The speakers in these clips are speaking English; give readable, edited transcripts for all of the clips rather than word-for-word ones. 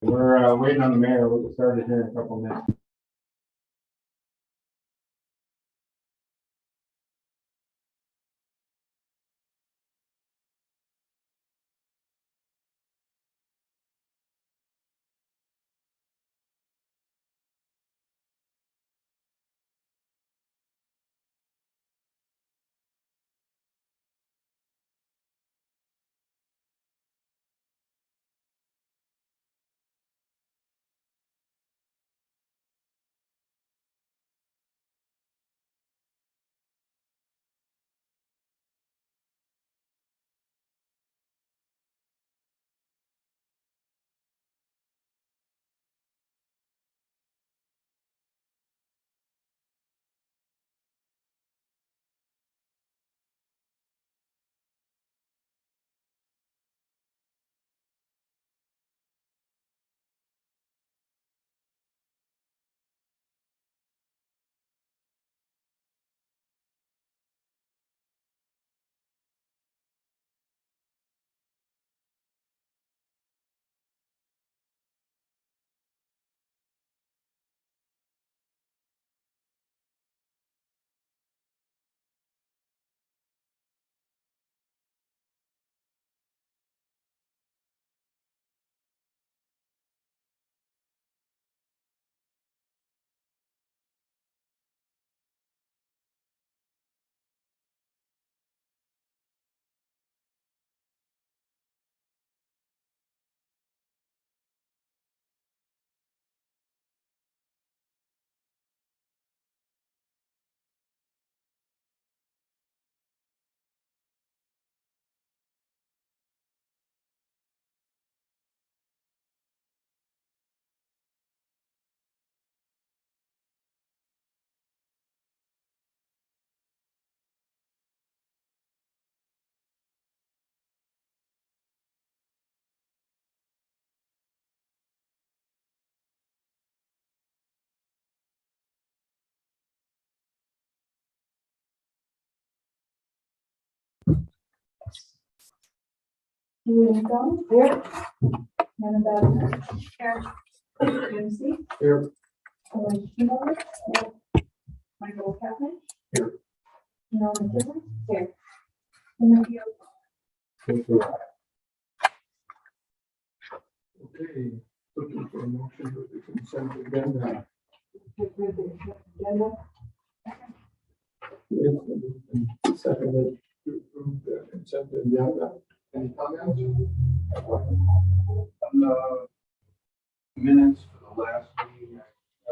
We're waiting on the mayor. We'll get started here in a couple minutes. Julie McDonald. Here. Annabelle. Here. Dempsey. Here. Ellen Schmoller. Here. Michael Kaplan. Here. Mel McKibben. Here. Timothy O'Connor. Okay, looking for a motion for the consent agenda. Agenda. It's seconded to approve the consent agenda. Any comments? On the minutes for the last meeting, I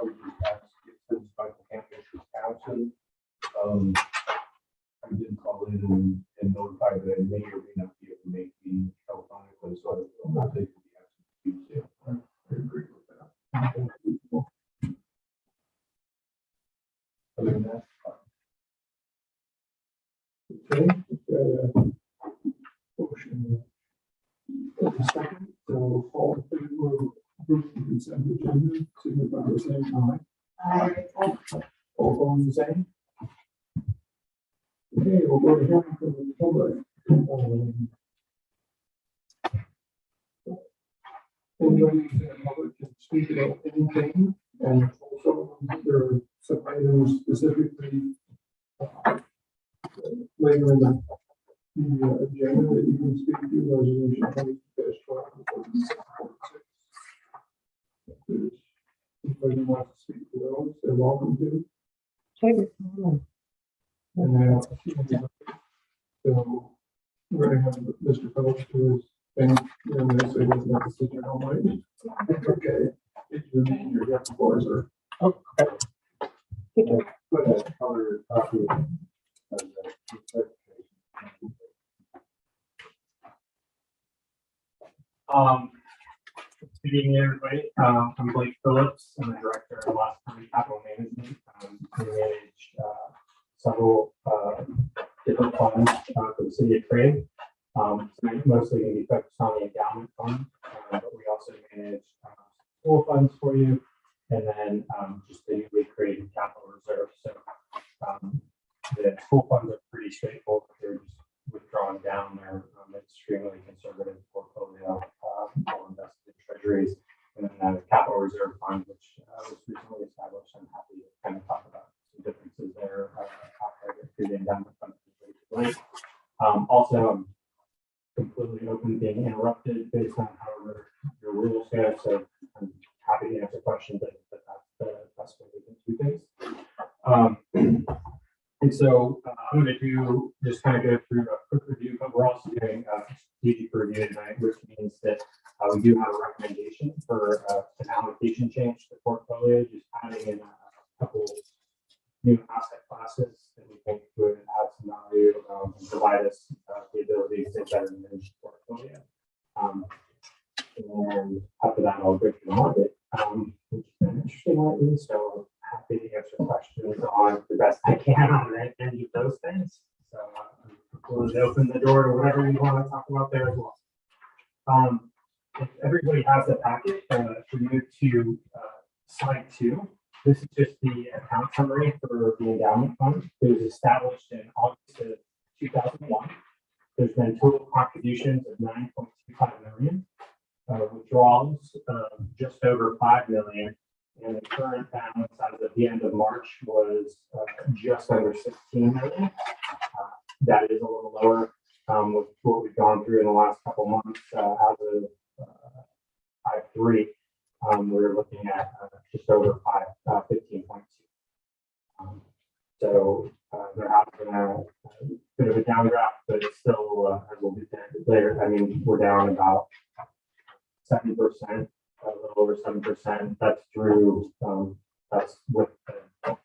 would just ask if since Michael can't make his absent, I did call in and notify that I may or may not be able to make the telephonically, so I will take the absent Tuesday. I agree with that. Other than that, Okay, we've got a motion. For the second, so all in favor of approving the consent agenda, signify by saying aye. All opposed, the same. Okay, we'll go to hearing from the public. Anybody in the public can speak about anything, and also there are some items specifically later in the agenda that you can speak to, resolution 20-12. If anybody wants to speak to those, they're welcome to. And then, so we're going to have Mr. Phillips who is, and you know, so he doesn't have to sit there all night. Okay. If you need your floors are. Okay. put a color copy of the Good evening, everybody. I'm Blake Phillips. I'm the director of Lost County Capital Management. We manage several different funds for the city of Craig. Tonight mostly going to be focused on the endowment fund, but we also manage school funds for you, and then just the newly created capital reserve. So the school funds are pretty straightforward. They're just withdrawing down their extremely conservative portfolio, all invested in treasuries, and and then the capital reserve fund, which was recently established. I'm happy to kind of talk about some differences there after I get through the endowment fund. Also, I'm completely open to being interrupted based on however your rules go, so I'm happy to answer questions, but that's the best way we can do things. And so I'm going to do just kind of go through a quick review, but we're also doing a strategic review tonight, which means that we do have a recommendation for an allocation change to the portfolio, just adding in a couple new asset classes that we think would add some value and provide us the ability to better manage the portfolio. And after that, I'll go through the market, which has been interesting lately. So I'm happy to answer questions on the best I can on any of those things. So we'll open the door to whatever you want to talk about there as well. If everybody has a packet, if we move to slide 2, this is just the account summary for the endowment fund. It was established in August of 2001. There's been total contributions of 9.25 million, withdrawals of just over 5 million, and the current balance as of the end of March was just under 16 million. That is a little lower with what we've gone through in the last couple months. As of I3, we're looking at just over 15.2. So there has been a bit of a downdraft, but it's still, as we'll be later, I mean, we're down about 7%, a little over 7%. That's through, that's with the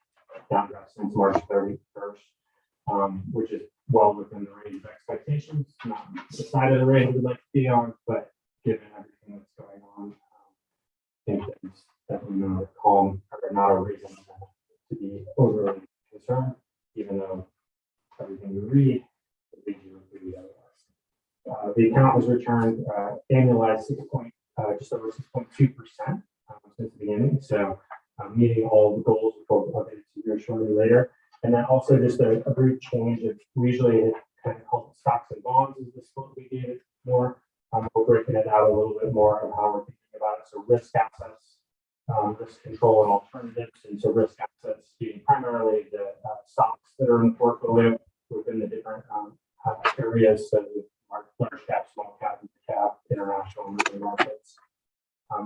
downdraft since March 31st, which is well within the range of expectations. Not the side of the range we'd like to be on, but given everything that's going on, I think there's definitely not a calm or not a reason to be overly concerned, even though everything you read leads you to read otherwise. The account was returned annualized just over 6.2% since the beginning. So meeting all the goals, which we'll update to here shortly later. And then also just a brief change of, we usually kind of call it stocks and bonds is the split we gave it more. We're breaking it out a little bit more of how we're thinking about it. So risk assets, risk control and alternatives. And so risk assets being primarily the stocks that are in the portfolio within the different areas. So large cap, small cap, international emerging markets.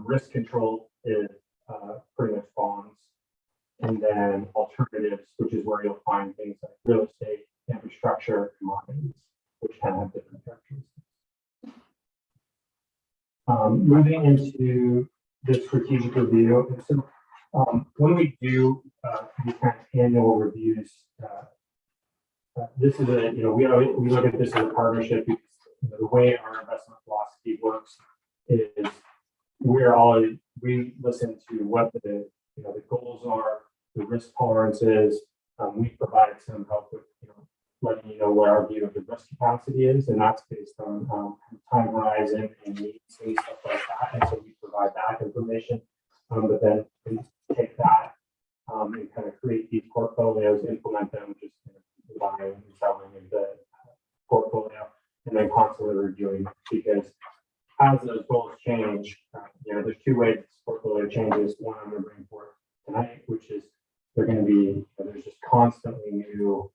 Risk control is pretty much bonds. And then alternatives, which is where you'll find things like real estate, infrastructure, commodities, which can have different characteristics. Moving into the strategic review. And so when we do these kind of annual reviews, this is we look at this as a partnership because the way our investment philosophy works is we listen to what the goals are, the risk tolerances. We provide some help with letting you know what our view of the risk capacity is, and that's based on time horizon and needs and stuff like that. And so we provide that information, but then we take that and kind of create these portfolios, implement them, just buying and selling of the portfolio, and then constantly reviewing because as those goals change, there's two ways this portfolio changes. One I'm going to bring forth tonight, which is they're going to be, there's just constantly new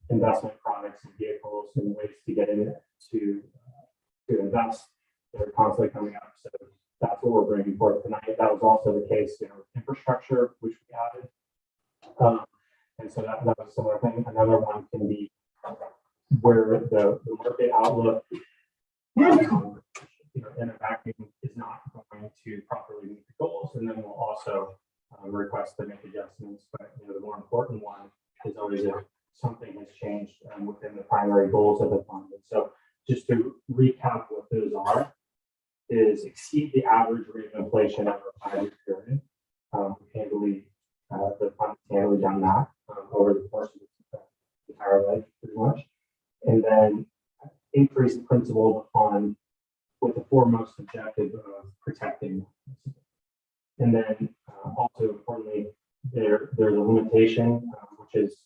investment products and vehicles and ways to get in it to invest. They're constantly coming up. So that's what we're bringing forth tonight. That was also the case, infrastructure, which we added. And so that was a similar thing. Another one can be where the market outlook in a vacuum is not going to properly meet the goals, and then we'll also request to make adjustments. But the more important one is always if something has changed within the primary goals of the fund. And so just to recap what those are, is exceed the average rate of inflation over a 5-year period. Handily, the fund has handily done that over the course of its entire life, pretty much. And then increase the principal of the fund with the foremost objective of protecting. And then also importantly, there's a limitation, which is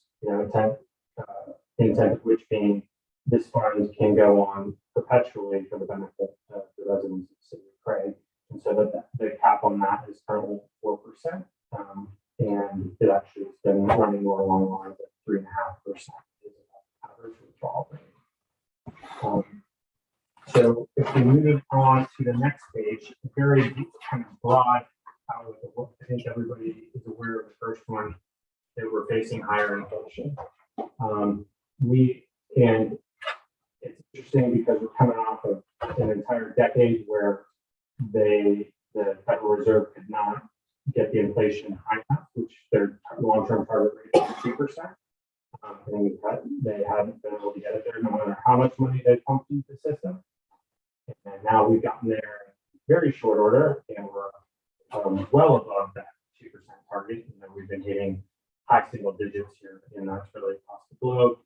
intent which being this fund can go on perpetually for the benefit of the residents of the city of Craig And so the cap on that is currently 4%. And it actually has been running more along the lines of 3.5% is the average withdrawal rate. So if we move on to the next page, very kind of broad outlook of what I think everybody is aware of the first one, that we're facing higher inflation. And it's interesting because we're coming off of an entire decade where the Federal Reserve could not get the inflation high enough, which their long-term target rate is 2%. And they haven't been able to get it there, no matter how much money they pumped into the system. And now we've gotten there in very short order, and we're well above that 2% target. And then we've been hitting high single digits here, and that's really across the globe.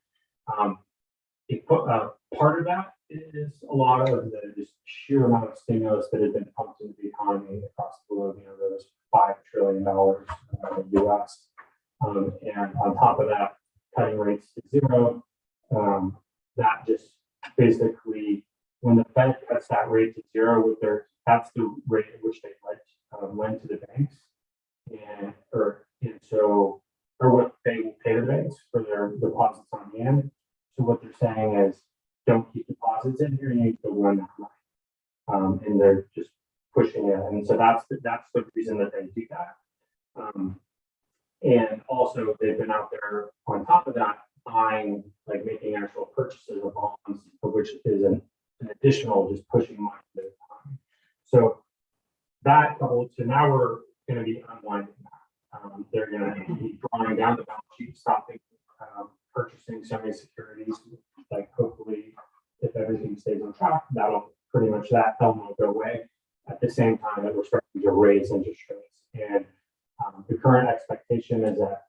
Part of that is a lot of the just sheer amount of stimulus that has been pumped into the economy across the globe. You know, there was $5 trillion in the U.S. And on top of that, cutting rates to zero. That just basically, when the Fed cuts that rate to zero, that's the rate at which they lend to the banks, or what they will pay the banks for their deposits on hand. So what they're saying is, don't keep deposits in here, you need to lend that money. And they're just pushing it. And so that's the reason that they do that. And also they've been out there on top of that buying, like making actual purchases of bonds, which is an additional just pushing money to the economy. So that coupled to now we're going to be unwinding that. They're going to be drawing down the balance sheet, stopping purchasing semi-securities. Like hopefully, if everything stays on track, that'll pretty much that element will go away. At the same time that we're starting to raise interest rates, and the current expectation is at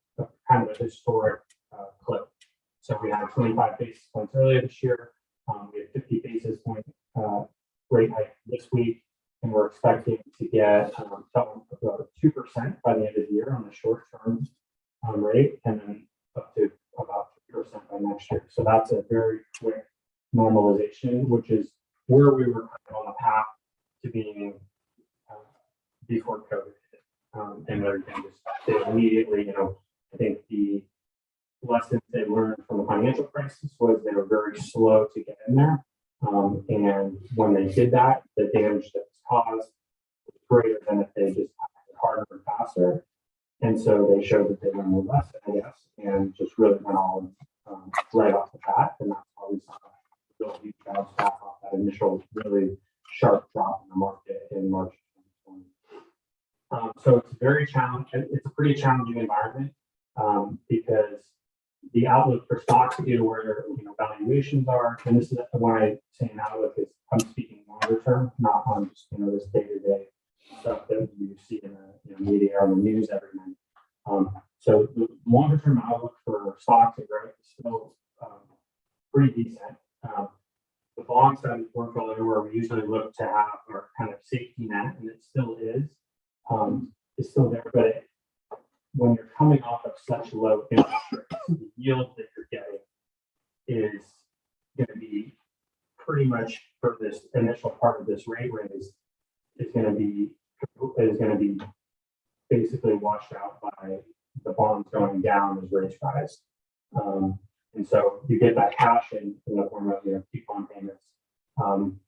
kind of a historic clip. So we had 25 basis points earlier this year. We had 50 basis point rate hike this week, and we're expecting to get about 2% by the end of the year on the short term rate, and then up to about 3% by next year. So that's a very quick normalization, which is where we were kind of on the path to being before COVID. And everything just immediately, I think the lessons they learned from the financial crisis was they were very slow to get in there. And when they did that, the damage that was caused was greater than if they just acted harder and faster. And so they showed that they learned the lesson, I guess, and just really went all right off the bat. And that's why we saw a real huge bounce back off that initial really sharp drop in the market in March 2020. So it's very challenging. It's a pretty challenging environment because the outlook for stocks due to where valuations are, and this is when I say an outlook is I'm speaking longer term, not on just this day-to-day stuff that you see in the media or the news every night. So the longer term outlook for stocks and growth is still pretty decent. The bond side of the portfolio, where we usually look to have our kind of safety net, and it still is still there, but when you're coming off of such low interest rates, the yield that you're getting is going to be pretty much for this initial part of this rate raise is going to be basically washed out by the bonds going down as rates rise. And so you get that cash in the form of coupon payments.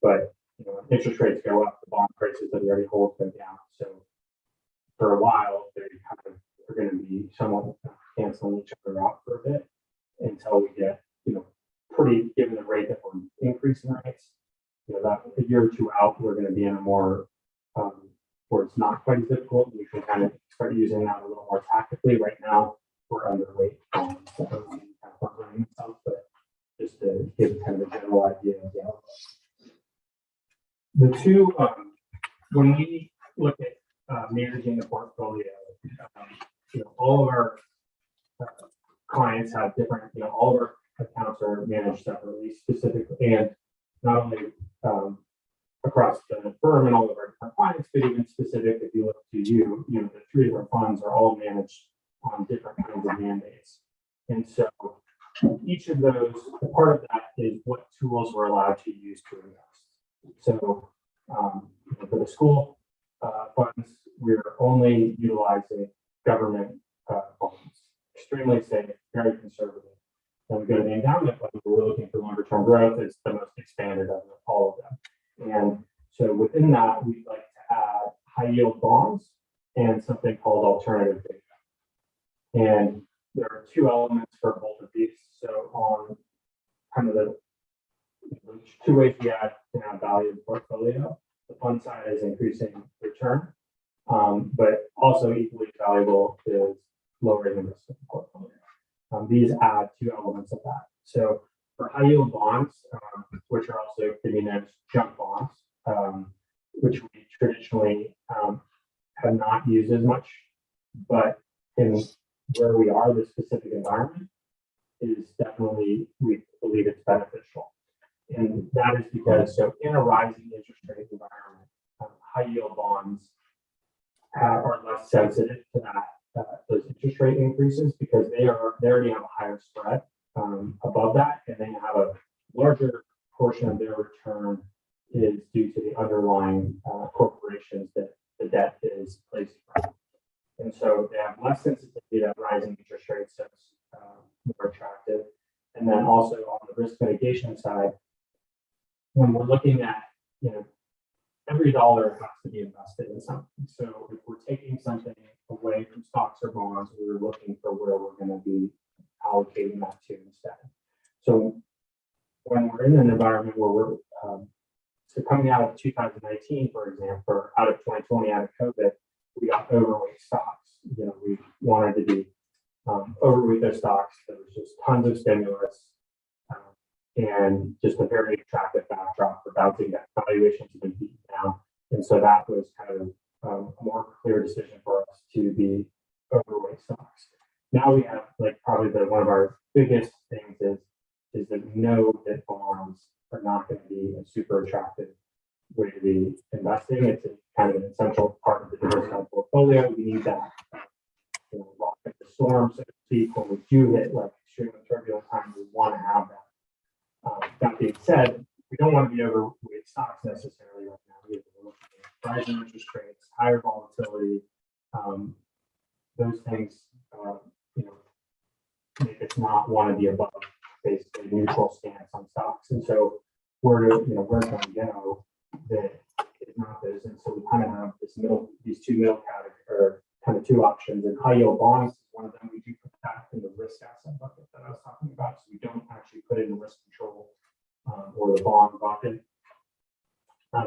But when interest rates go up, the bond prices that we already hold go down. So for a while, they kind of are going to be somewhat canceling each other out for a bit until we get, pretty given the rate that we're increasing rates, that a year or two out, we're going to be in a more where it's not quite as difficult. We can kind of start using that a little more tactically. Right now, we're underweight, kind of running stuff, but just to give kind of a general idea of the outlook. The two, when we look at managing the portfolio, all of our clients have different, all of our accounts are managed separately, specifically, and not only across the firm and all of our different clients, but even specific, if you look to the three of our funds are all managed on different kinds of mandates. And so each of those, part of that is what tools we're allowed to use to invest. So for the school, funds, we're only utilizing government bonds. Extremely safe, very conservative. When we go to the endowment fund, we're looking for longer term growth. It's the most expanded of all of them. And so within that, we'd like to add high yield bonds and something called alternative data. And there are two elements for both of these. So on kind of the two ways we can add value in the portfolio. The fund side is increasing return, but also equally valuable is lowering the risk of the portfolio. These add two elements of that. So for high yield bonds, which are also can be known as junk bonds, which we traditionally have not used as much, but in where we are, the specific environment is definitely, we believe it's beneficial. And that is because, so in a rising interest rate environment, high yield bonds are less sensitive to that, those interest rate increases, because they already have a higher spread above that, and they have a larger portion of their return is due to the underlying corporations that the debt is placed from. And so they have less sensitivity to rising interest rates, so it's more attractive. And then also on the risk mitigation side, when we're looking at, every dollar has to be invested in something. So if we're taking something away from stocks or bonds, we're looking for where we're going to be allocating that to instead. So when we're in an environment where we're, so coming out of 2019, for example, or out of 2020, out of COVID, we got overweight stocks. We wanted to be overweight those stocks. There was just tons of stimulus and just a very attractive backdrop for bouncing back. Valuations have been beaten down. And so that was kind of a more clear decision for us to be overweight stocks. Now we have probably one of our biggest things is that we know that bonds are not going to be a super attractive way to be investing. It's kind of an essential part of the diversified portfolio. We need that rock in the storm, so to speak. When we do hit extremely turbulent times, we want to have that. That being said, we don't want to be overweight stocks necessarily right now. We're looking at rising interest rates, higher volatility. Those things, make us not want to be above basically neutral stance on stocks. And so where can we go that is not those? And so we kind of have these two middle categories, or kind of two options. And high yield bonds is one of them. We do put that in the risk asset bucket that I was talking about. So we don't actually put it in risk control or the bond bucket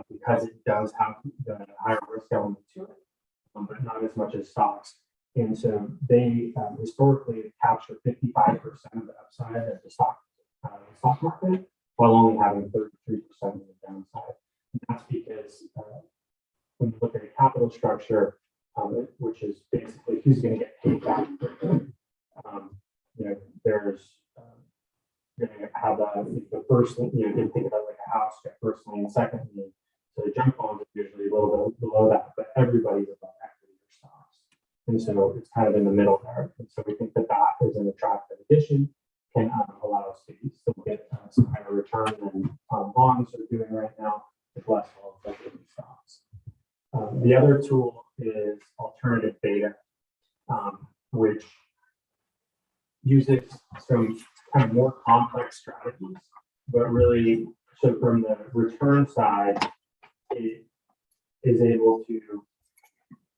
because it does have the higher risk element to it, but not as much as stocks. And so they historically capture 55% of the upside of the stock market, while only having 33% of the downside. And that's because when you look at a capital structure, which is basically who's going to get paid back quickly, there's you're going to have the first, you can think about like a house, get first lien, second lien. So the junk bonds are usually a little bit below that, but everybody's above equity or stocks. And so it's kind of in the middle there. And so we think that is an attractive addition, can allow us to still get some kind of return than bonds are doing right now, with less volatility in stocks. The other tool is alternative beta, which uses some kind of more complex strategies, but really, so from the return side, it is able to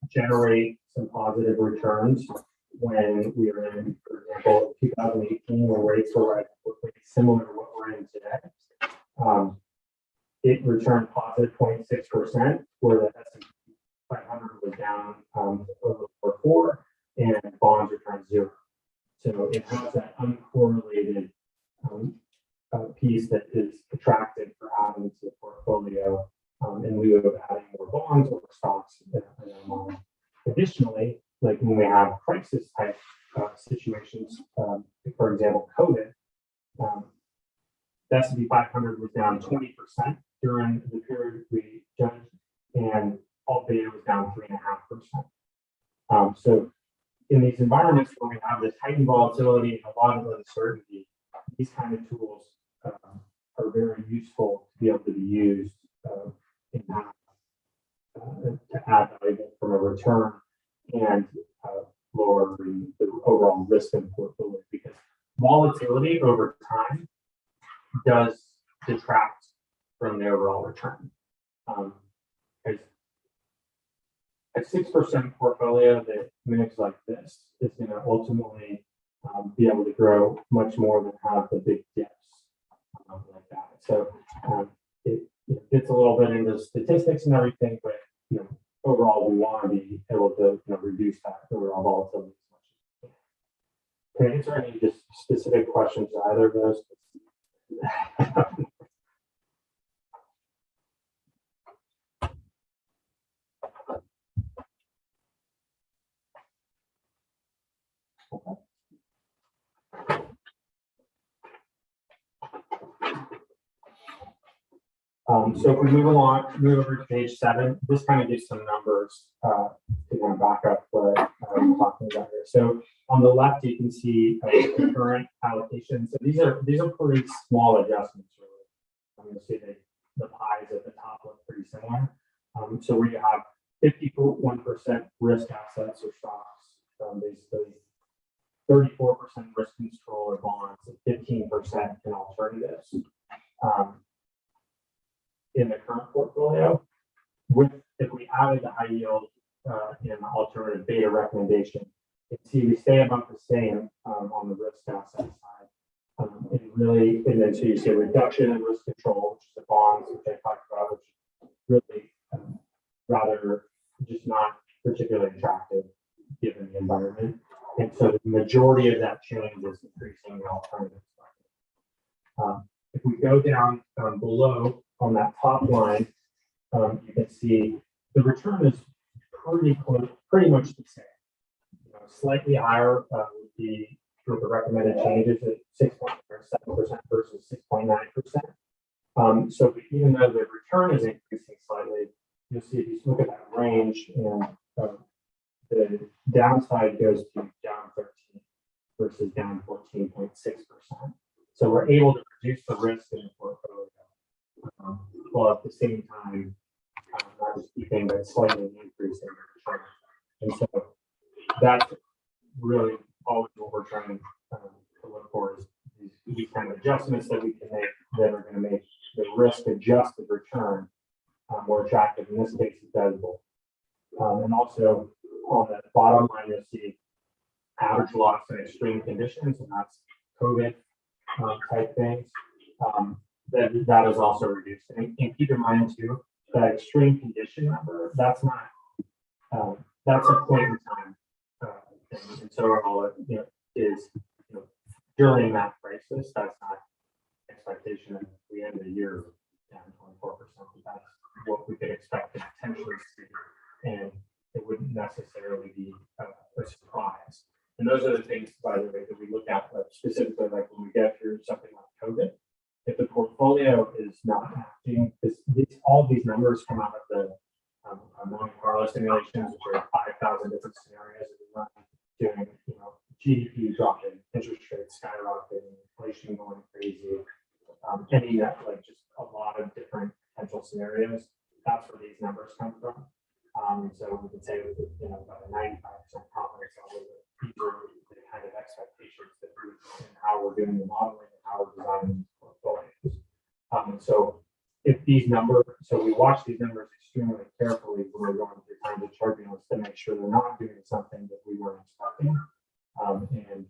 generate some positive returns when we are in, for example, 2018, where rates were similar to what we're in today. It returned positive 0.6%, where the S&P 500 was down over 4, and bonds returned 0. So it has that uncorrelated piece that is attractive for adding to the portfolio in lieu of adding more bonds or stocks in our model. Additionally, like when we have crisis type situations, for example, COVID, the S&P 500 was down 20% during the period we judged, and all beta was down 3.5%. So in these environments where we have this heightened volatility and a lot of uncertainty, these kind of tools are very useful to be able to be used and have to add value from a return and lower the overall risk in the portfolio, because volatility over time does detract from the overall return. Because a 6% portfolio that mimics like this is going to ultimately be able to grow much more than have the big dips like that. So it gets a little bit into statistics and everything, but overall we want to be able to reduce that overall volatility as much as we can. Can I answer any just specific questions to either of those? So if we move over to page 7, this kind of gives some numbers to kind of back up what I'm talking about here. So on the left, you can see the current allocation. So these are pretty small adjustments, really. I'm going to say that the pies at the top look pretty similar. So where you have 51% risk assets or stocks, basically 34% risk control or bonds, and 15% in alternatives. In the current portfolio, if we added the high yield in the alternative beta recommendation, you can see we stay about the same on the risk asset side. And then so you see a reduction in risk control, which is the bonds, which I talked about, which is really rather just not particularly attractive given the environment. And so the majority of that change is increasing the alternative side. If we go down below on that top line, you can see the return is pretty much the same. Slightly higher would be with the recommended changes at 6.7% versus 6.9%. So even though the return is increasing slightly, you'll see if you look at that range, and the downside goes to down 13 versus down 14.6%. So we're able to reduce the risk in the portfolio, while at the same time not just keeping but slightly increasing the return. And so that's really always what we're trying to look for, is these kind of adjustments that we can make that are going to make the risk adjusted return more attractive. In this case, it does both. And also on the bottom line, you'll see average loss in extreme conditions, and that's COVID type things. That is also reduced. And keep in mind too, that extreme condition number, that's not that's a point in time thing. And so all is during that crisis, that's not expectation that we end the year down 24%. That's what we could expect to potentially see, and it wouldn't necessarily be a surprise. And those are the things, by the way, that we look at specifically, like when we get through something like COVID. If the portfolio is not acting, all these numbers come out of the Monte Carlo simulations, which are 5,000 different scenarios that we run, doing GDP dropping, interest rates skyrocketing, inflation going crazy, any like just a lot of different potential scenarios. That's where these numbers come from. So we can say with about a 95% confidence level that these are the kind of expectations that we and how we're doing the modeling and how we're designing these portfolios. So if these numbers, so we watch these numbers extremely carefully when we're going through times of turbulence to make sure they're not doing something that we weren't expecting. And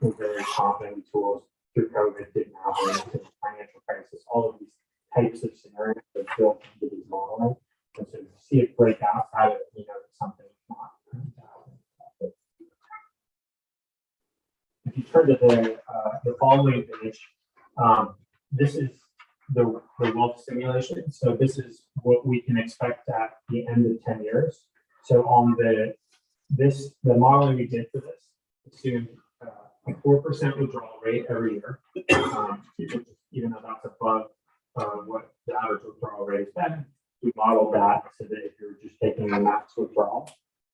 we're very confident tools through COVID didn't happen, the financial crisis, all of these types of scenarios are built into these modeling. And so to see it break out, how something not. If you turn to the following page, this is the wealth simulation. So this is what we can expect at the end of 10 years. So on the modeling we did for this assumed a 4% withdrawal rate every year, even though that's above what the average withdrawal rate has been. We modeled that so that if you're just taking the max withdrawal,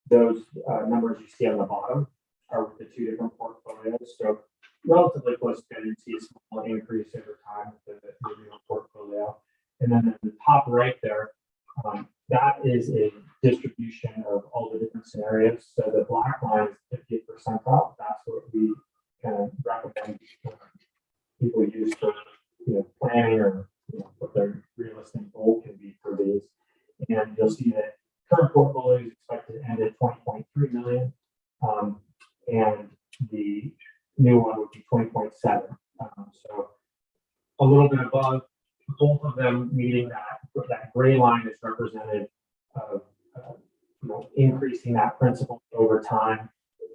those numbers you see on the bottom are with the two different portfolios. So relatively close to you see a small increase over time with the real portfolio. And then in the top right there, That is a distribution of all the different scenarios. So the black line is 50th percentile. That's what we kind of recommend people use for planning or what their realistic goal can be for these. And you'll see that current portfolio is expected to end at 20.3 million, and the new one would be 20.7. So a little bit above. Both of them meeting that gray line is representative of increasing that principal over time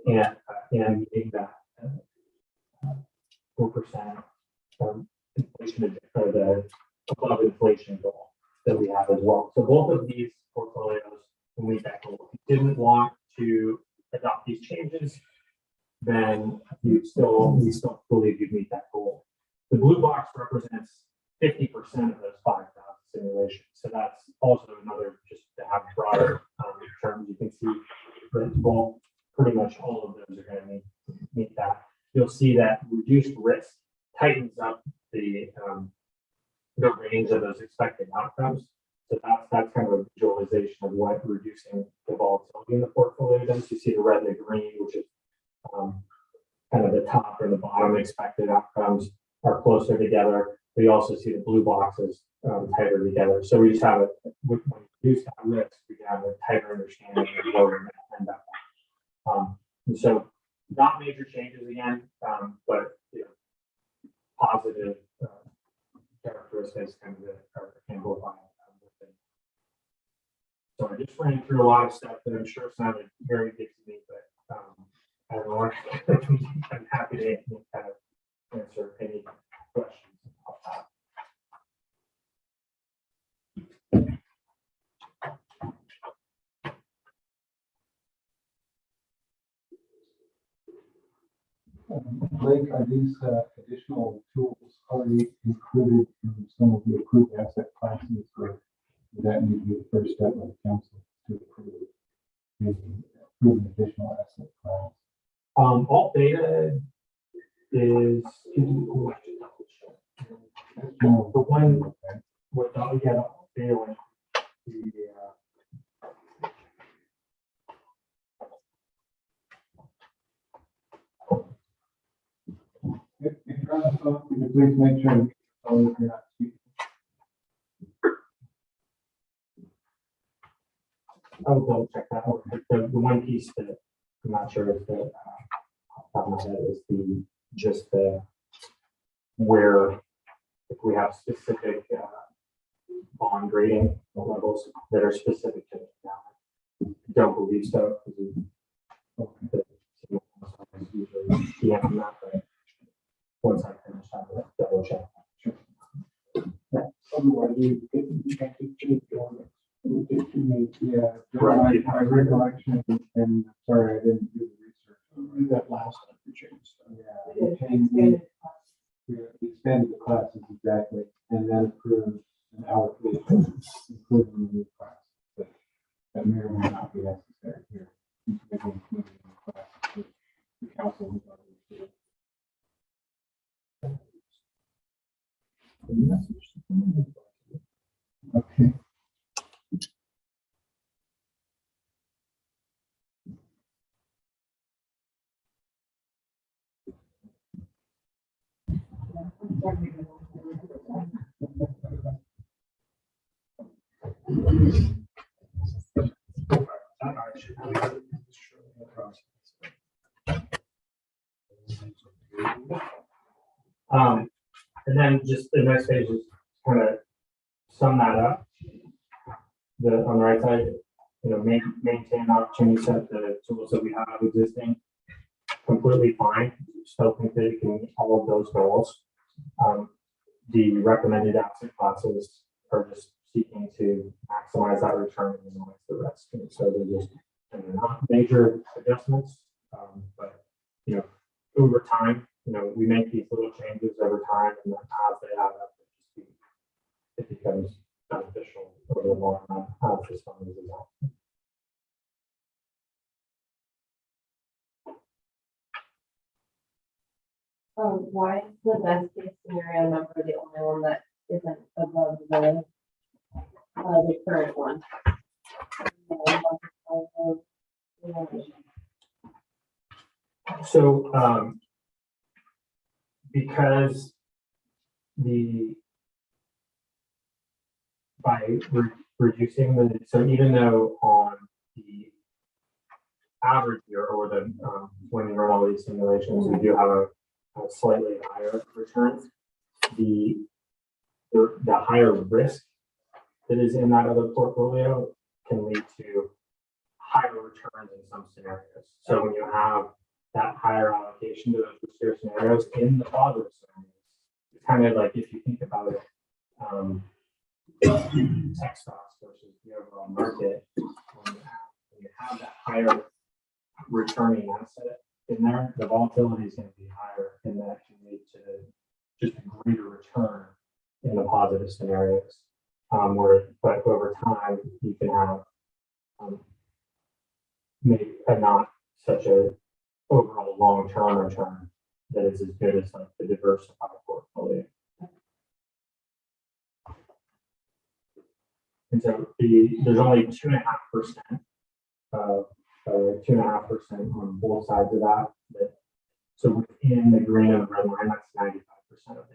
and meeting that 4% inflation or the above inflation goal that we have as well. So both of these portfolios will meet that goal. If you didn't want to adopt these changes, then we still believe you'd meet that goal. The blue box represents 50% of those 5,000 simulations. So that's also another, just to have broader terms. You can see that both, pretty much all of those are going to meet that. You'll see that reduced risk tightens up the range of those expected outcomes. So that's kind of a visualization of what reducing the volatility in the portfolio does. You see the red and the green, which is kind of the top and the bottom expected outcomes are closer together. We also see the blue boxes tighter together. So we just have when we reduce that risk, we can have a tighter understanding of where we're going to end up. And so not major changes again, but positive characteristics kind of are amplified. So I just ran through a lot of stuff that I'm sure sounded very good to me, but I don't know. I'm happy to kind of answer any questions about that. Blake, are these additional tools already included in some of the approved asset classes, or would that need to be the first step of the council to approve an additional asset class? All data is the one with the data one. If you're on the phone, could you please make sure you're not speaking? I will double check that out. The one piece that I'm not sure if the top of my head is just the where if we have specific bond rating levels that are specific to Endowment. Don't believe so. Usually PM on that, but once I finish, I will double check. Otherwise, you can't keep going. Yeah, Right. my recollection, and sorry, I didn't do the research. That last time we changed. Yeah, we changed, we expanded the classes exactly, and then approved an allocation, including the new class. But that may or may not be necessary here. Maybe including the new class, but the council would already do it. Okay. And then just the next page is kind of sum that up. On the right side, maintain opportunity set, the tools that we have existing, completely fine. Still think that you can meet all of those goals. The recommended asset classes are just seeking to maximize that return and minimize the risk. And so they're just not major adjustments, but over time, we make these little changes over time, and then as they add up, it becomes beneficial over the long run as this fund is adopted. Why is the best case scenario number the only one that isn't above the The current one. So, because by reducing so even though on the average year or when you run all these simulations, we do have a slightly higher return, the higher risk that is in that other portfolio can lead to higher returns in some scenarios. So when you have that higher allocation to those riskier scenarios in the positive scenarios, it's kind of like if you think about it, tech stocks versus the overall market, when you have that higher returning asset in there, the volatility is going to be higher, and that can lead to just a greater return in the positive scenarios. But over time, you can have maybe not such a overall long-term return that is as good as like the diversified portfolio. And so there's only 2.5% of 2.5% on both sides of that. So within the green and the red line, that's 95% of the outcomes.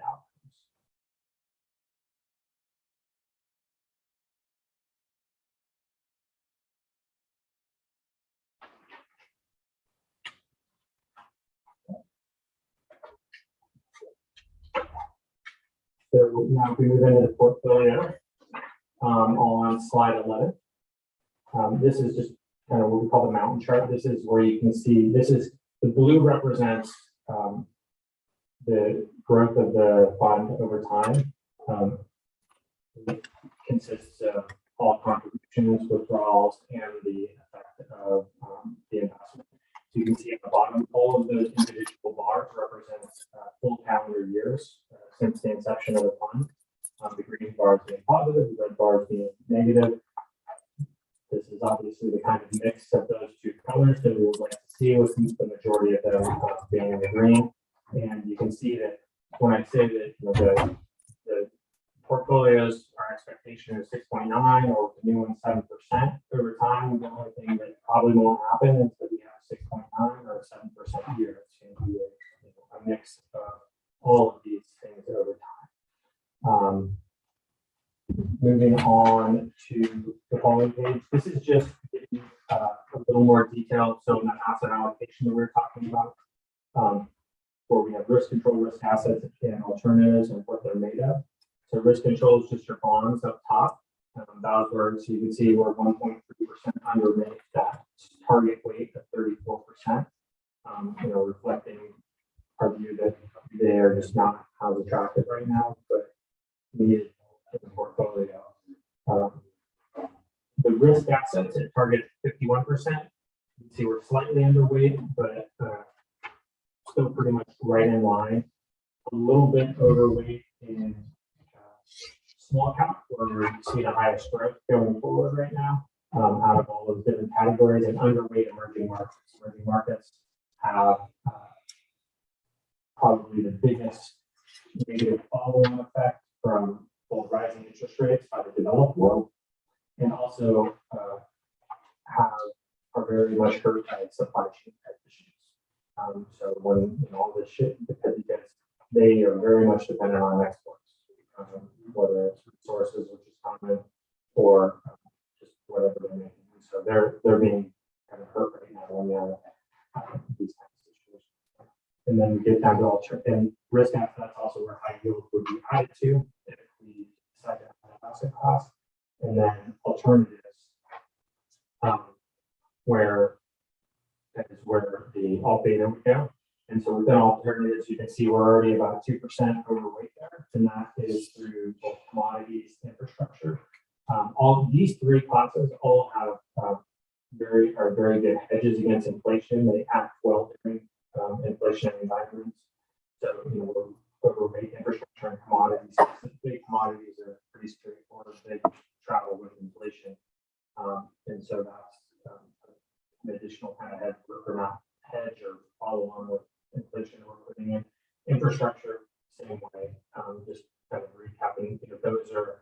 So now if we move into the portfolio, on slide 11, this is just kind of what we call the mountain chart. This is where you can see, the blue represents the growth of the fund over time. It consists of all contributions, withdrawals, and the effect of the investment. So you can see at the bottom, all of those individual bars represent full calendar years since the inception of the fund. The green bars being positive, the red bars being negative. This is obviously the kind of mix of those two colors that we would like to see, with the majority of them being in the green. And you can see that when I say that the portfolios, our expectation is 6.9, or the new one 7% over time. The only thing that probably won't happen is that we have 6.9 or 7% year. It's going to be a mix of all of these things over time. Moving on to the following page. This is just a little more detailed. So in the asset allocation that we were talking about, where we have risk control, risk assets, and alternatives, and what they're made of. So risk control is just your bonds up top. So you can see we're 1.3% underneath that target weight of 34%. Reflecting our view that they are just not as attractive right now, but needed in the portfolio. The risk assets at target 51%. You can see we're slightly underweight, but still pretty much right in line. A little bit overweight in small cap, where we see the highest growth going forward right now, out of all those different categories, and underweight emerging markets. Emerging markets have probably the biggest negative follow-on effect from both rising interest rates by the developed world, and also are very much hurt by supply chain issues. So when all this shit, because they are very much dependent on exports, whether it's resources, which is common, or just whatever they're making. So they're being kind of hurt right now when you have these kinds of situations. And then we get down to alternative and risk assets. That's also where high yield would be added to if we decide to have an asset class. And then alternatives, where that is where the alt beta would go. And so within alternatives, you can see we're already about 2% overweight there, and that is through both commodities, infrastructure. All these three classes all have very good hedges against inflation. They act well during inflationary environments. So we're overweight infrastructure and commodities. Specifically, commodities are pretty straightforward. They travel with inflation, and so that's an additional kind of hedge or not hedge or follow on with inflation we're putting in. Infrastructure, same way. Just kind of recapping, those are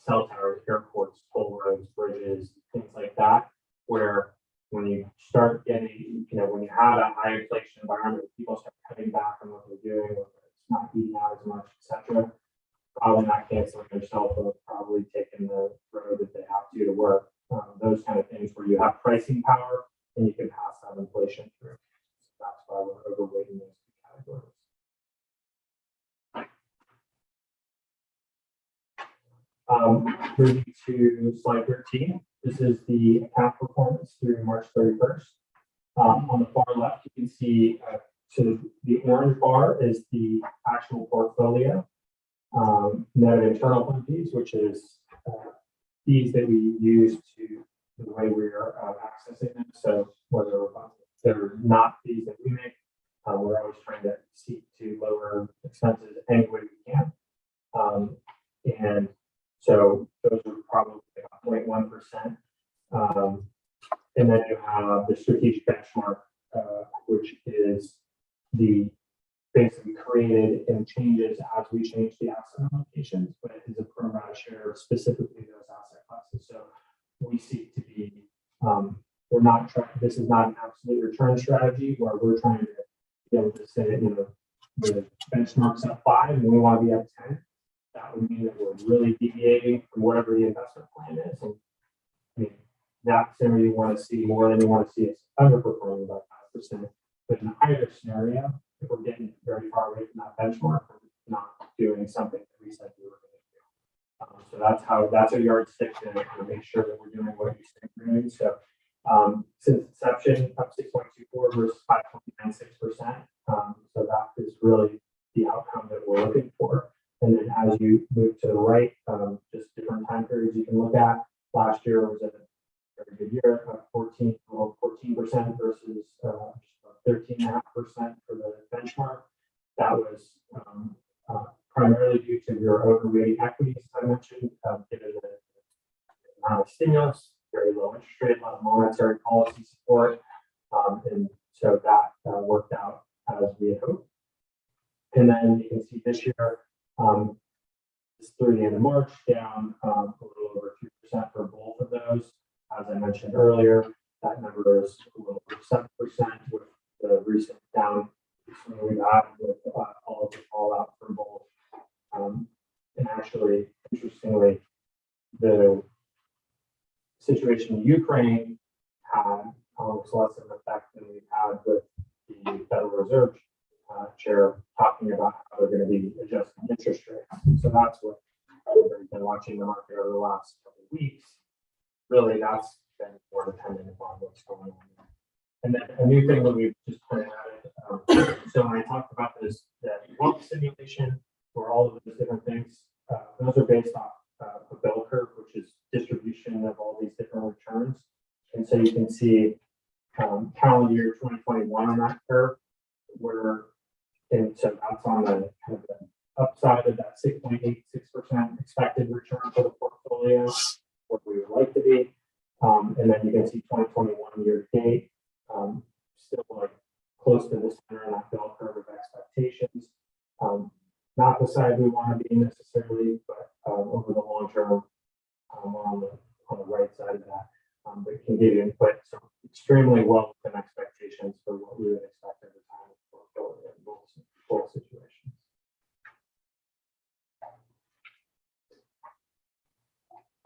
cell towers, airports, toll roads, bridges, things like that, where when you start getting, when you have a high inflation environment, people start cutting back on what they're doing, whether it's not eating out as much, etc. Probably not canceling their cell phone, probably taking the road that they have to work. Those kind of things where you have pricing power and you can pass that inflation through. So that's why we're overweighting those two categories. Moving to slide 13, this is the account performance through March 31st. On the far left, you can see so the orange bar is the actual portfolio, net of internal fund fees, which is fees that we use to the way we are accessing them. So whether they're not fees that we make, we're always trying to seek to lower expenses any way we can. And so those are probably about 0.1%. And then you have the strategic benchmark, which is the basically created and changes as we change the asset allocations, but it is a pro rata share of specifically those asset classes. So we seek to be, we're not trying, this is not an absolute return strategy where we're trying to be able to say, the benchmark's at 5 and we want to be at 10. That would mean that we're really deviating from whatever the investment plan is. And I mean, that's where you want to see more than you want to see us underperforming by 5%. But in either scenario, if we're getting very far away from that benchmark, we're not doing something that we said we were going to do. So that's a yardstick to make sure that we're doing what you say we're doing. So since inception, up 6.24 versus 5.96%. So that is really the outcome that we're looking for. And then as you move to the right, just different time periods you can look at. Last year was a very good year, 14% versus 13.5% for the benchmark. That was primarily due to your overweighting equities, as I mentioned, given the amount of stimulus, very low interest rate, a lot of monetary policy support. And so that worked out as we had hoped. And then you can see this year, through the end of March, down a little over 2% for both of those. As I mentioned earlier, that number is a little over 7% with the recent down we've had with all of the fallout from both. And actually, interestingly, the situation in Ukraine had almost less of an effect than we've had with the Federal Reserve chair talking about how they're going to be adjusting interest rates. So that's what everybody's been watching the market over the last couple of weeks. Really, that's been more dependent upon what's going on. And then a new thing that we've just pointed out, so when I talked about this, that wealth simulation for all of those different things, those are based off a bell curve, which is distribution of all these different returns. And so you can see calendar year 2021 on that curve, and so that's on the kind of the upside of that 6.86% expected return for the portfolio, where we would like to be. And then you can see 2021 year to date, still like close to the center of that bell curve of expectations. Not the side we want to be necessarily, but over the long term, we're on the right side of that. But can give you input. So extremely well within expectations for what we would expect at the time of portfolio in both situations.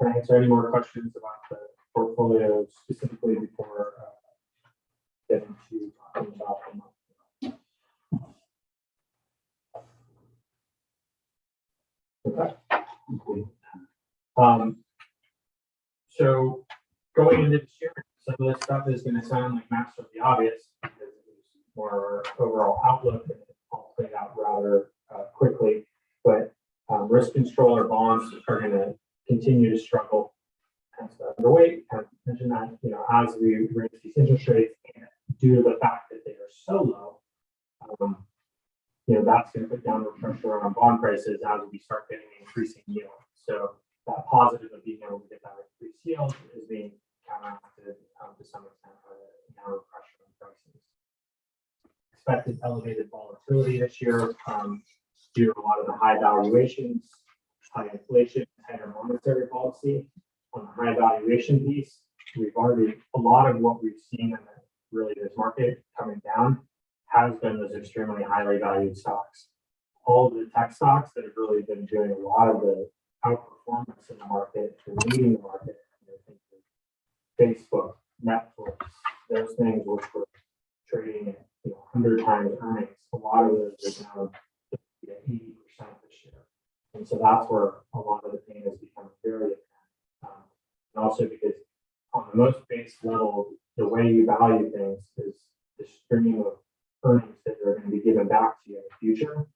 Can I answer any more questions about the portfolio specifically before getting to talking about them? Okay. So going into this year, some of this stuff is going to sound like master of the obvious because it was more overall outlook and it all played out rather quickly. But risk control or bonds are going to continue to struggle as underweight. I mentioned that, as we raise these interest rates, and due to the fact that they are so low, that's going to put downward pressure on bond prices as we start getting increasing yield. So that positive of being able to get that increased yield is being counteracted to some extent by the downward pressure on prices. Expected elevated volatility this year due to a lot of the high valuations, high inflation, tighter monetary policy. On the high valuation piece, a lot of what we've seen in really this market coming down has been those extremely highly valued stocks. All the tech stocks that have really been doing a lot of the outperformance in the market and leading the market. Facebook, Netflix, those things which were trading at 100 times earnings. A lot of those are down 80% this year, and so that's where a lot of the pain has become very apparent. And also because on the most base level, the way you value things is the stream of earnings that are going to be given back to you in the future.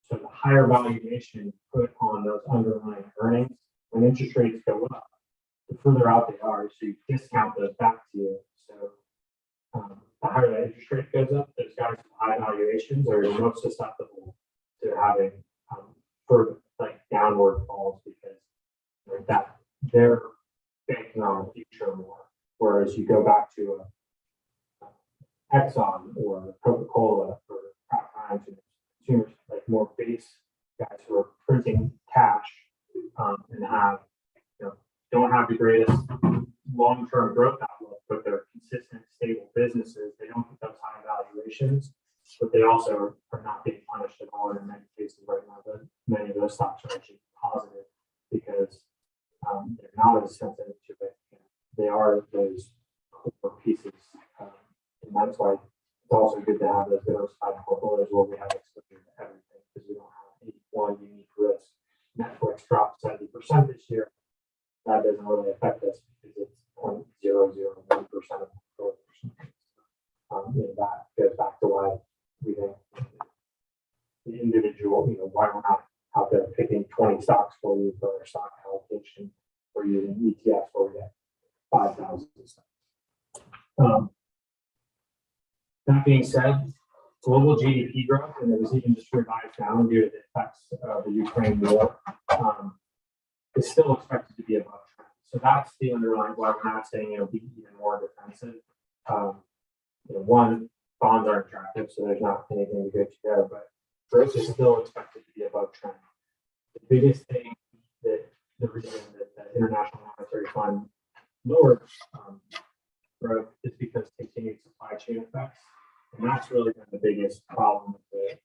So the higher valuation you put on those underlying earnings, when interest rates go up, the further out they are, so you discount those back to you. So the higher the interest rate goes up, those guys with high valuations are most susceptible to having further downward falls because that they're banking on the future more. Whereas you go back to a Exxon or Coca-Cola or Kraft Heinz and consumers like more base guys who are printing cash and have don't have the greatest long-term growth outlook, but they're consistent, stable businesses. They don't get those high valuations, but they also are not being punished at all. And in many cases right now, many of those stocks are actually positive because they're not as sensitive to it. They are those core pieces. And that's why it's also good to have those diversified portfolios where we have exposure to everything because we don't have any one unique risk. Netflix dropped 70% this year. That doesn't really affect us because it's 0.001% of the portfolio. That goes back to why we think the individual, why we're not out there picking 20 stocks for you for our stock allocation or using ETFs where we get 5,000 stocks. That being said, global GDP growth, and it was even just revised down due to the effects of the Ukraine war, is still expected to be above trend. So that's the underlying why we're not saying it'll be even more defensive. One, bonds aren't attractive, so there's not anything to go to there, but growth is still expected to be above trend. The biggest thing that the reason that the International Monetary Fund lowered growth is because continued supply chain effects. And that's really been the biggest problem with the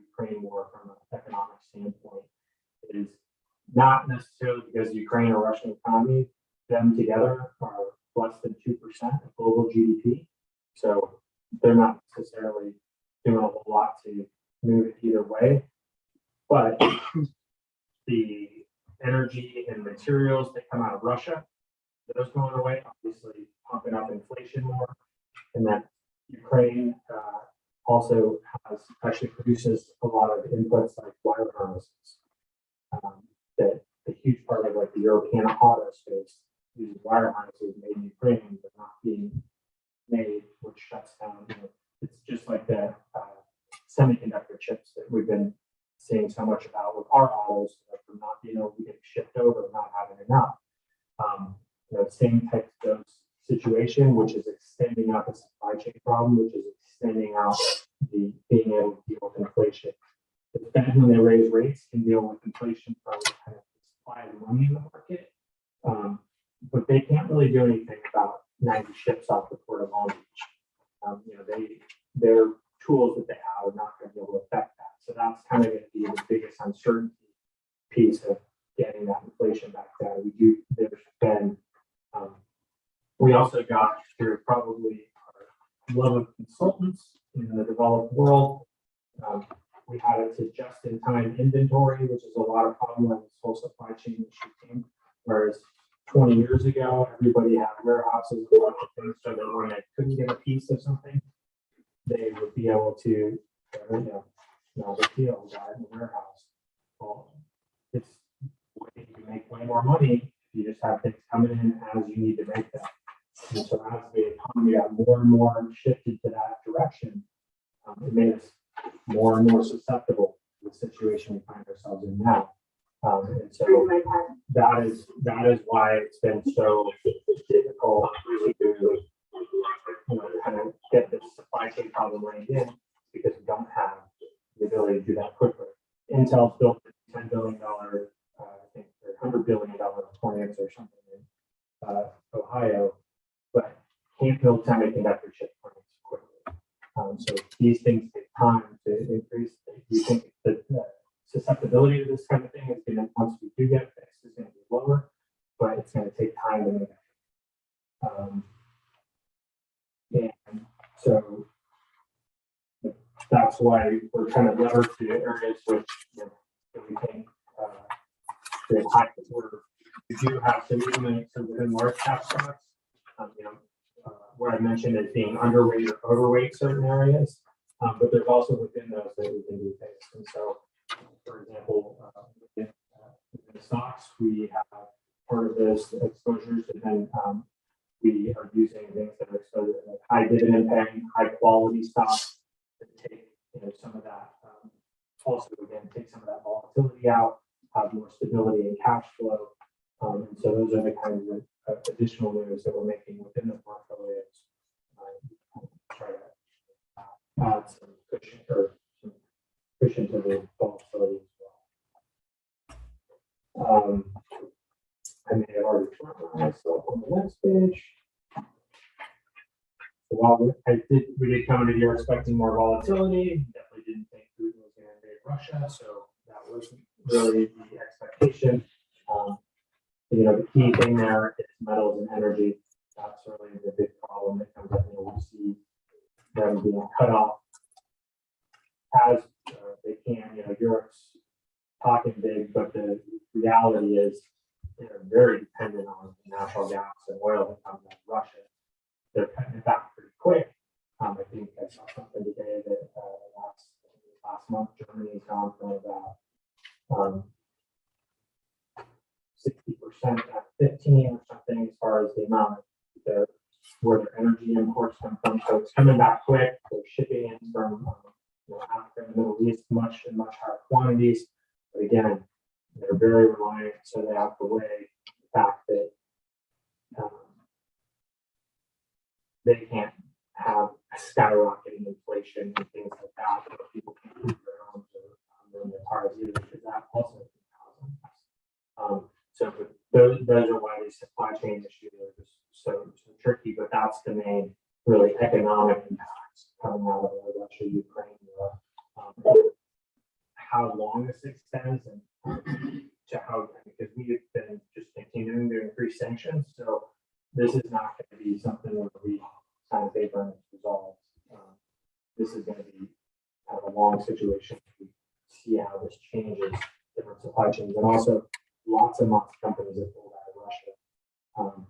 Ukraine war from an economic standpoint. It is not necessarily because Ukraine or Russian economy, them together are less than 2% of global GDP. So they're not necessarily doing a whole lot to move it either way. But the energy and materials that come out of Russia, those going away, obviously pumping up inflation more. And that Ukraine also actually produces a lot of inputs like wire harnesses. That a huge part of the European auto space uses wire harnesses made in Ukraine, but not being made, which shuts down. It's just like the semiconductor chips that we've been seeing so much about with our autos, from not being able to get shipped over, not having enough. Same type of situation, which is extending out the supply chain problem, which is extending out the being able to deal with inflation. The Fed, when they raise rates, can deal with inflation from kind of supply of money in the market, but they can't really do anything about 90 ships off the port of Long Beach. Their tools that they have are not going to be able to affect that. So that's kind of going to be the biggest uncertainty piece of getting that inflation back down. There's been, we also got through probably our love of consultants in the developed world. We had it to just-in-time inventory, which is a lot of problem when this whole supply chain issue came. Whereas 20 years ago, everybody had warehouses and lots of things, so that when they couldn't get a piece of something, they would be able to, no big deal, buy it in the warehouse. Well, you can make way more money if you just have things coming in as you need to make them. And so as the economy got more and more shifted to that direction, it made us more and more susceptible to the situation we find ourselves in now. And so that is why it's been so difficult to kind of get this supply chain problem reined in, because we don't have the ability to do that quickly. Intel's built a $10 billion experience or something in Ohio, but can't build semiconductor chip plants quickly. So these things take time to increase. We think that the susceptibility to this kind of thing is going to, once we do get it fixed, is going to be lower, but it's going to take time to make it. And so that's why we're kind of levered to areas which, you know, that we think we have high order. We do have some within large cap stocks. You know, what I mentioned as being underweight or overweight certain areas, but there's also within those that we can do things. And so, for example, within the stocks, we have part of those exposures, and then we are using things that are exposed to like high dividend paying, high quality stocks that take, you know, some of that. Also, again, take some of that volatility out, have more stability in cash flow. And so those are the kinds of additional moves that we're making within the portfolios. Try to add some cushion or some cushion to the volatility as well. I may have already turned myself on the next page. So while we did come into the year expecting more volatility, definitely didn't think Putin was going to invade Russia, so that wasn't really the expectation. You know, the key thing there is metals and energy. That's really the big problem that comes up. You know, we see them being cut off as they can. You know, Europe's talking big, but the reality is they're very dependent on natural gas and oil that comes out of Russia. They're cutting it back pretty quick. I think I saw something today that last month Germany's gone from about 60% at 15 or something as far as the amount of where their energy imports come from. So it's coming back quick. They're shipping in from you know, Africa and the Middle East much higher quantities. But again, they're very reliant, so they have to weigh the fact that they can't have skyrocketing inflation and things like that, so people can keep their homes or their cars either, because that also can cause them. So those are why these supply chain issues are just so tricky, but that's the main really economic impacts coming out of the Russia-Ukraine war. How long this extends and to how, because we've been just continuing to increase sanctions, so this is not going to be something where we sign a paper and it's resolved. This is going to be kind of a long situation. We see how this changes different supply chains, and also lots of companies that pulled out of Russia.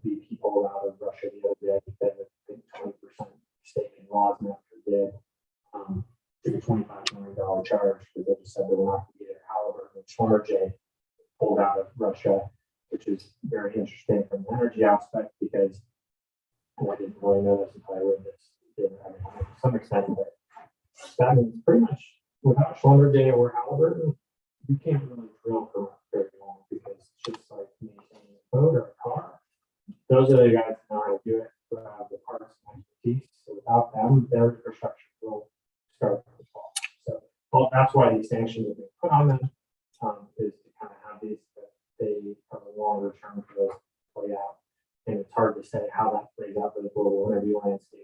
BP pulled out of Russia the other day. They had a 20% stake in Rosneft did. Took a $25 million charge because they just said they were not going to be there. However, Schlumberger pulled out of Russia, which is very interesting from an energy aspect because I didn't really know this until I read this. I mean, to some extent, but that means pretty much without Schlumberger or Halliburton, you can't really drill for very long because it's just like maintaining a boat or a car. Those are the guys that know how to do it, who have the parts and expertise. So without them, their infrastructure will start to fall. So that's why these sanctions have been put on them, is to kind of have these that they are longer term for those to play out. And it's hard to say how that plays out for the global energy landscape.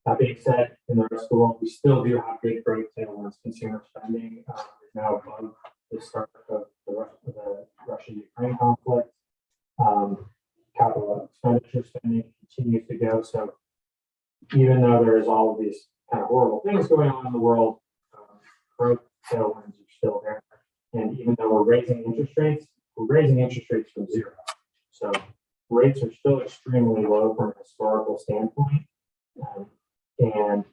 That being said, in the rest of the world, we still do have big growth tailwinds. Consumer spending is now above the start of the Russia-Ukraine conflict. Capital expenditure spending continues to go. So even though there is all of these kind of horrible things going on in the world, growth tailwinds are still there. And even though we're raising interest rates from zero. So rates are still extremely low from a historical standpoint. And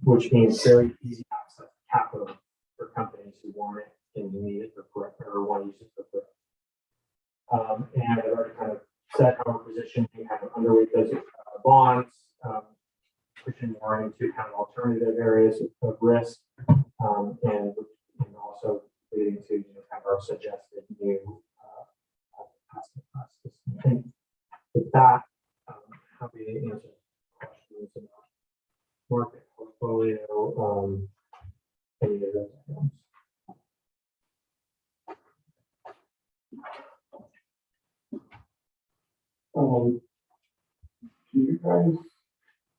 which means very easy access to capital for companies who want it and need it for growth or want to use it for growth. And I've already kind of said how we're positioned. We have underweight those bonds, pushing more into kind of alternative areas of risk, and also leading to kind of our suggested new asset classes. I think with that, happy to answer questions about market portfolio, any of those items. Do you guys,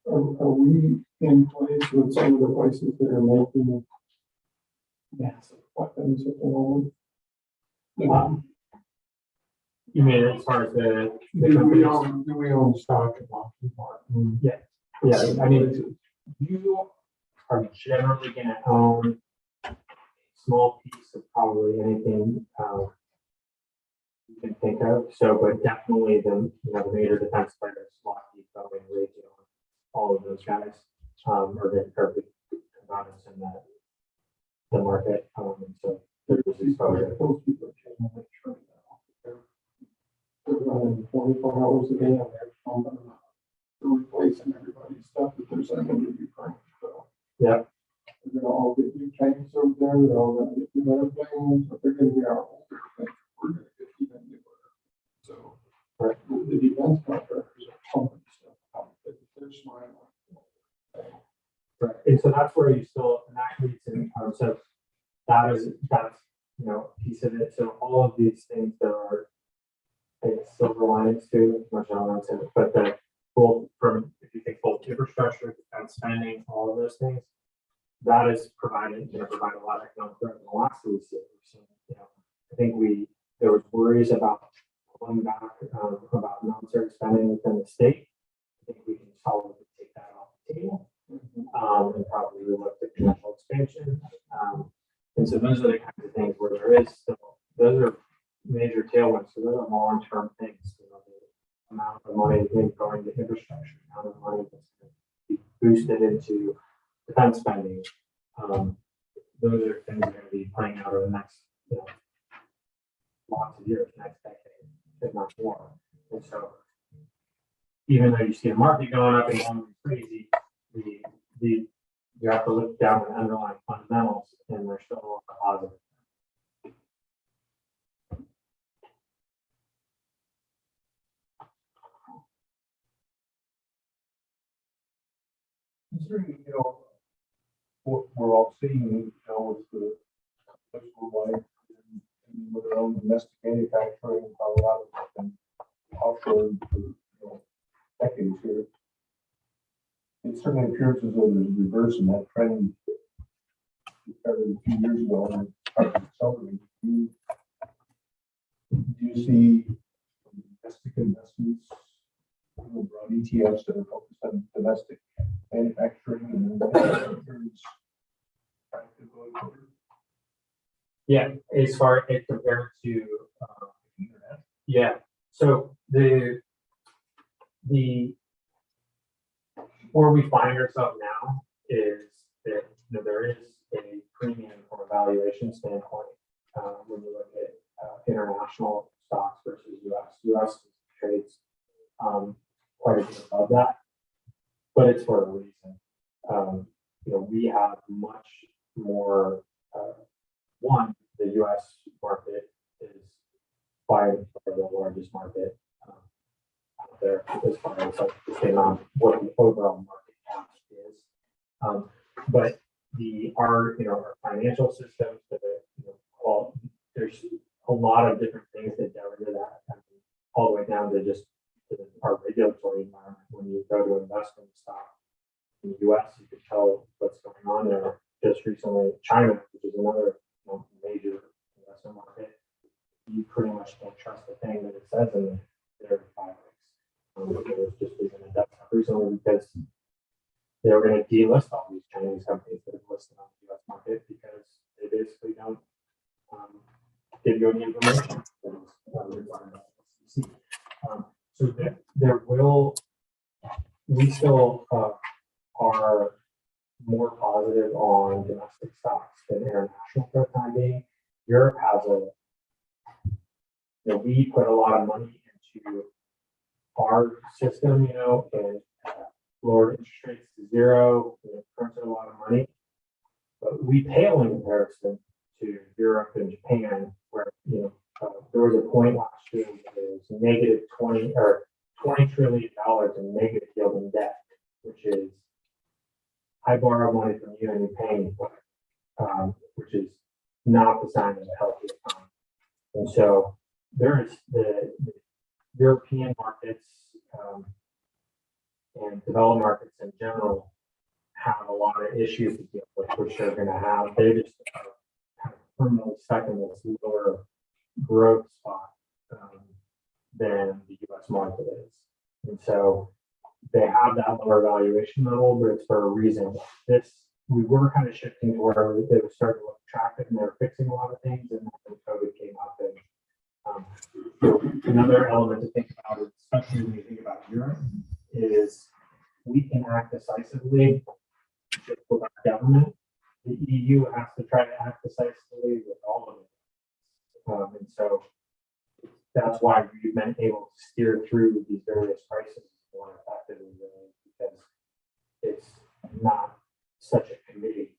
are we in place with some of the places that are making massive weapons at the moment? You mean as far as the companies? Do we own stock in Lockheed Martin? Yeah, I mean, you are generally gonna own a small piece of probably anything, you can think of. So, but definitely the major defense players, Lockheed, Boeing, Raytheon, all of those guys, are the components in the market. And so there's exposure. Those people are generally sure that they're running 24 hours a day on their phone. They're replacing everybody's stuff that they're sending to Ukraine. So Yeah. they're gonna all get new tanks over there. They're all gonna get new airplanes, but they're gonna be our older things. We're gonna get even newer. So the defense contractors are pumping stuff out. They're smiling. Right. And so that's where you still, and that leads in, so that's a piece of it. So all of these things, there are, I guess, silver linings to, much I don't want to, but the both from, if you think both infrastructure, defense spending, all of those things, that is provided, provide a lot of economic growth. And the last we see, I think there was worries about pulling back about military spending within the state. I think we can solidly take that off the table. And probably look at commercial expansion. And so those are the kinds of things where there is still, those are major tailwinds. So those are long-term things. The amount of money going to infrastructure, the amount of money that's going to be boosted into defense spending. Those are things that are going to be playing out over the next, lots of years, next decade, if not more. And so even though you see the market going up and going crazy, you have to look down at the underlying fundamentals, and they're still positive. Considering, what we're all seeing, with the political life and with our own domestic manufacturing, how a lot of it been offshore for, decades here. It certainly appears as though there's a reverse in that trend. Started a few years ago and started accelerating. Do you see domestic investments, broad ETFs that are focused on domestic manufacturing and manufacturers going forward? Yeah, as far as compared to Internet. yeah. So the where we find ourselves now is that there is a premium from a valuation standpoint when you look at international stocks versus U.S. U.S. trades quite a bit above that, but it's for a reason. We have much more. One, the U.S. market is by far the largest market out there as far as the same amount of what the overall market cap is. But our financial systems, there's a lot of different things that go into that, all the way down to just our regulatory environment. When you go to invest in stock in the U.S., you can tell what's going on there. Just recently, China, which is another major investment market, you pretty much don't trust the thing that it says in their filings. It was just even a death recently because they were going to delist all these Chinese companies that are listed on the U.S. market because they basically don't give you any information that is required by the SEC. So we still are more positive on domestic stocks than international for the time being. Europe has we put a lot of money into our system, and lowered interest rates to zero, printed a lot of money, but we pale in comparison to Europe and Japan, where there was a point last year where there was negative $20 trillion in negative yielding debt, which is I borrow money from you and you pay me for it, which is not the sign of a healthy economy. And so there is the European markets, and developed markets in general have a lot of issues to deal with, which they're gonna have. They just are kind of permanently stuck in this lower growth spot, than the US market is. And so they have that lower valuation level, but it's for a reason. We were kind of shifting to where they were starting to look attractive and they were fixing a lot of things, and then COVID came up. And another element to think about, especially when you think about Europe, is we can act decisively just with our government. The EU has to try to act decisively with all of it. And so that's why we've been able to steer through these various crises more effectively, because it's not such a committee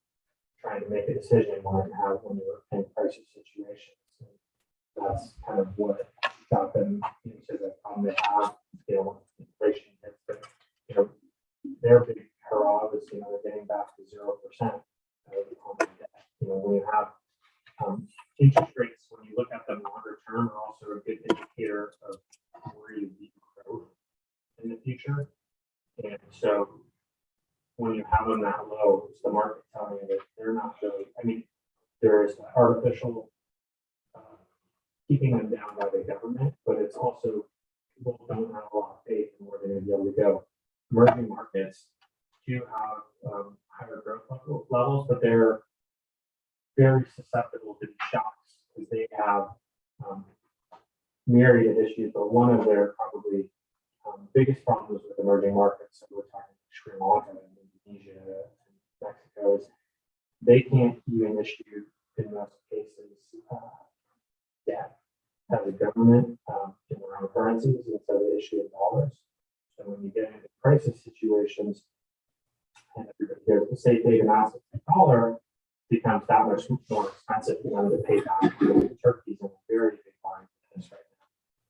trying to make a decision when you're in crisis situations. And that's kind of what got them into the problem they have, inflation hits. But, their big hurrah is, they're getting back to 0% on the debt. When you have interest rates, when you look at them longer term, are also a good indicator of where you need growth in the future. And so when you have them that low, it's the market telling you that they're not really, there is artificial keeping them down by the government, but it's also people don't have a lot of faith in where they're going to be able to go. Emerging markets do have higher growth levels, but they're very susceptible to shocks because they have myriad issues. But one of their probably biggest problems with emerging markets, so we're talking Sri Lanka and Indonesia and Mexico, is they can't even issue, in most cases, debt as a government in their own currencies, and so they issue in dollars. So when you get into crisis situations and everybody goes to safe haven assets in dollar, becomes that much more expensive for them to pay back to Turkey's in a very big line for this right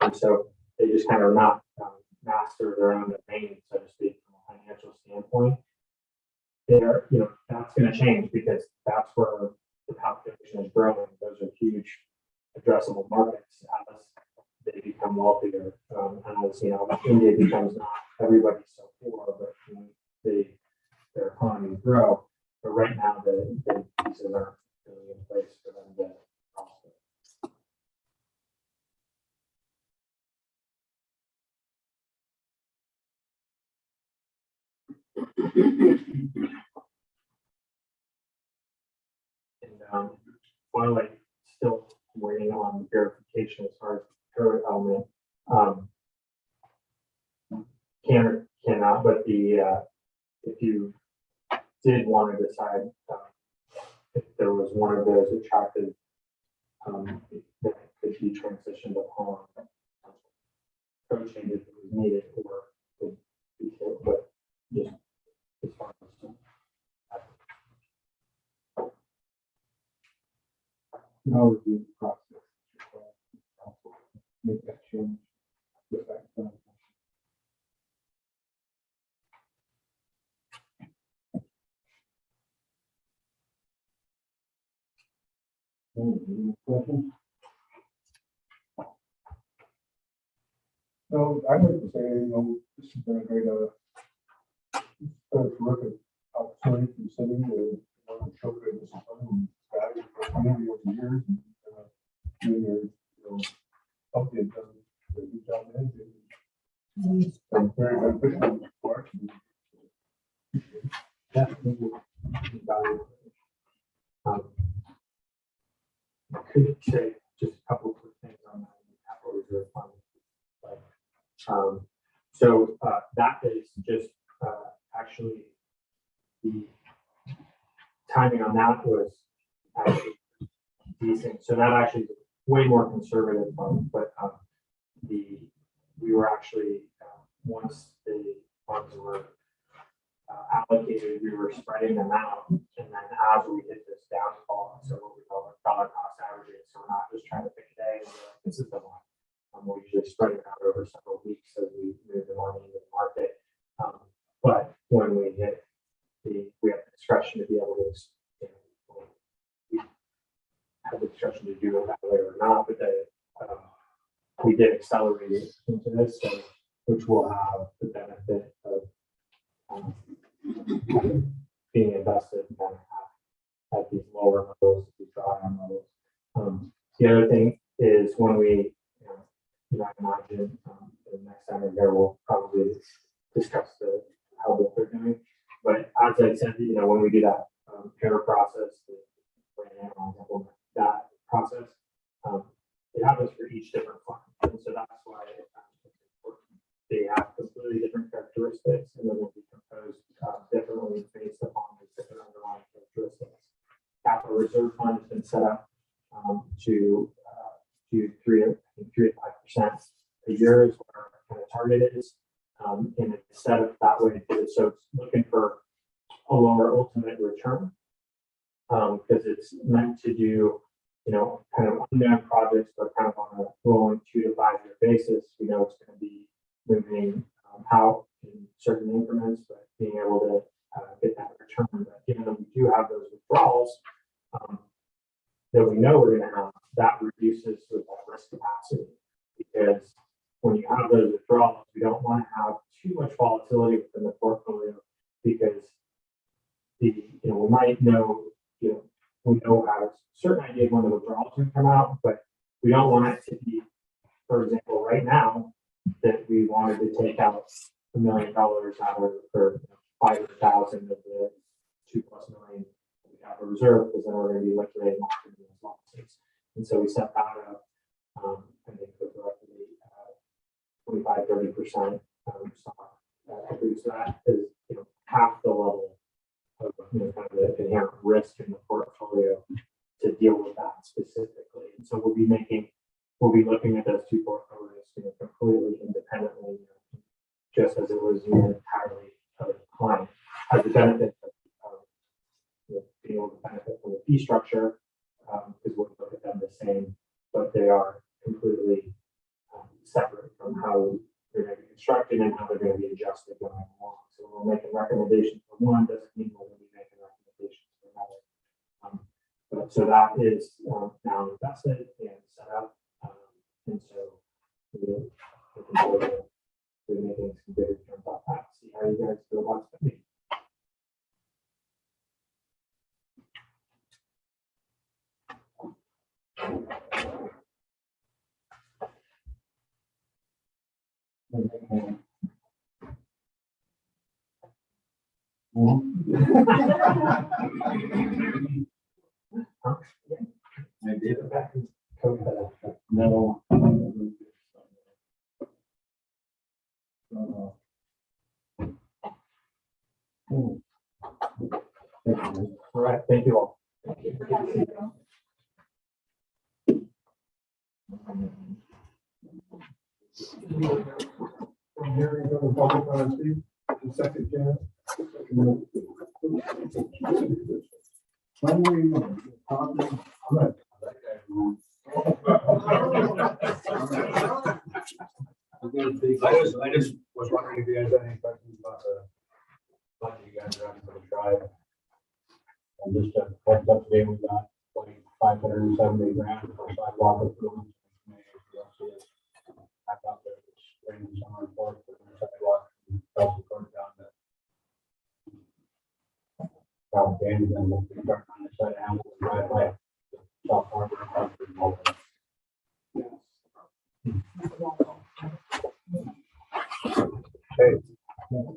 now. And so they just kind of not master their own domain, so to speak, from a financial standpoint. They're, that's going to change because that's where the population is growing. Those are huge addressable markets as they become wealthier. And as India becomes not everybody's so poor, but their economies grow. But right now, the pieces aren't really in place for them to prosper. And while I still waiting on verification as far as the third element, cannot, but if you did want to decide if there was one of those attractive that could be transitioned upon code changes that was needed, or could be, but just as far as No review the process. Make that change. With that done. Any questions? So I'd like to say, this has been a great, terrific opportunity for the city to showcase this value for community over the years. And hopefully it's done a good job managing. I'm very beneficial for us. that value. I could say just a couple of quick things on the capital reserve fund. So that is just actually the timing on that was actually decent. So that actually is way more conservative fund, but we were actually once the funds were allocated, we were spreading them out, and then as we hit this downfall, so what we call a dollar cost averaging, so we're not just trying to pick a day and be like, this is the one. We're usually spreading it out over several weeks as we move the money into the market. But when we hit we have the discretion to be able to, we have the discretion to do it that way or not, but we did accelerate it into this, so, which will have the benefit of being invested kind of at these lower levels, these drawdown levels. The other thing is when we, I imagine the next time we're here, we'll probably discuss how what they're doing. But as I said, when we do that pair process, that process, it happens for each different fund. And so that's why it's important. They have completely different characteristics and then will be composed differently based upon the different underlying characteristics. Capital Reserve Fund has been set up to 3 to 5% a year is what our kind of target is. And it's set up that way too. So it's looking for a lower ultimate return because it's meant to do, kind of unknown projects, but kind of on a rolling 2 to 5 year basis. We know it's going to be moving out in certain increments, but being able to get that return. But given that we do have those withdrawals that we know we're going to have, that reduces sort of that risk capacity. Because when you have those withdrawals, we don't want to have too much volatility within the portfolio because we might know, we have a certain idea of when the withdrawals can come out, but we don't want it to be, for example, right now that we wanted to take out $1 million out of or 500,000 of the 2+ million we have a reserve because then we're going to be liquidating those losses. And so we set that up, I think with roughly 25-30% stock equity. So that is half the level of kind of the inherent risk in the portfolio to deal with that specifically. And so we'll be looking at those two portfolios completely independently, just as it was entirely of the client, as a benefit of being able to benefit from the fee structure, because we'll look at them the same, but they are completely separate from how they're going to be constructed and how they're going to be adjusted going along. So we're making recommendations for one, doesn't mean we're going to be making recommendations for another. But so that is now invested and set up. And so we're looking forward to making some good returns off that. See how you guys feel about spending. I did. No. All right, thank you all. From here, we go to public honesty, the second Jan. When we talking, I'm not. I just was wondering if you guys had any questions about the fund you guys are having for the tribe. And just a heads up today, we got like 570 grand for sidewalk improvements. I thought there was spring and summer report for the sidewalk. Also going down to South Bend and we'll be starting on the side of Hamilton driveway. South Harbor and Hartford and all that. Hey,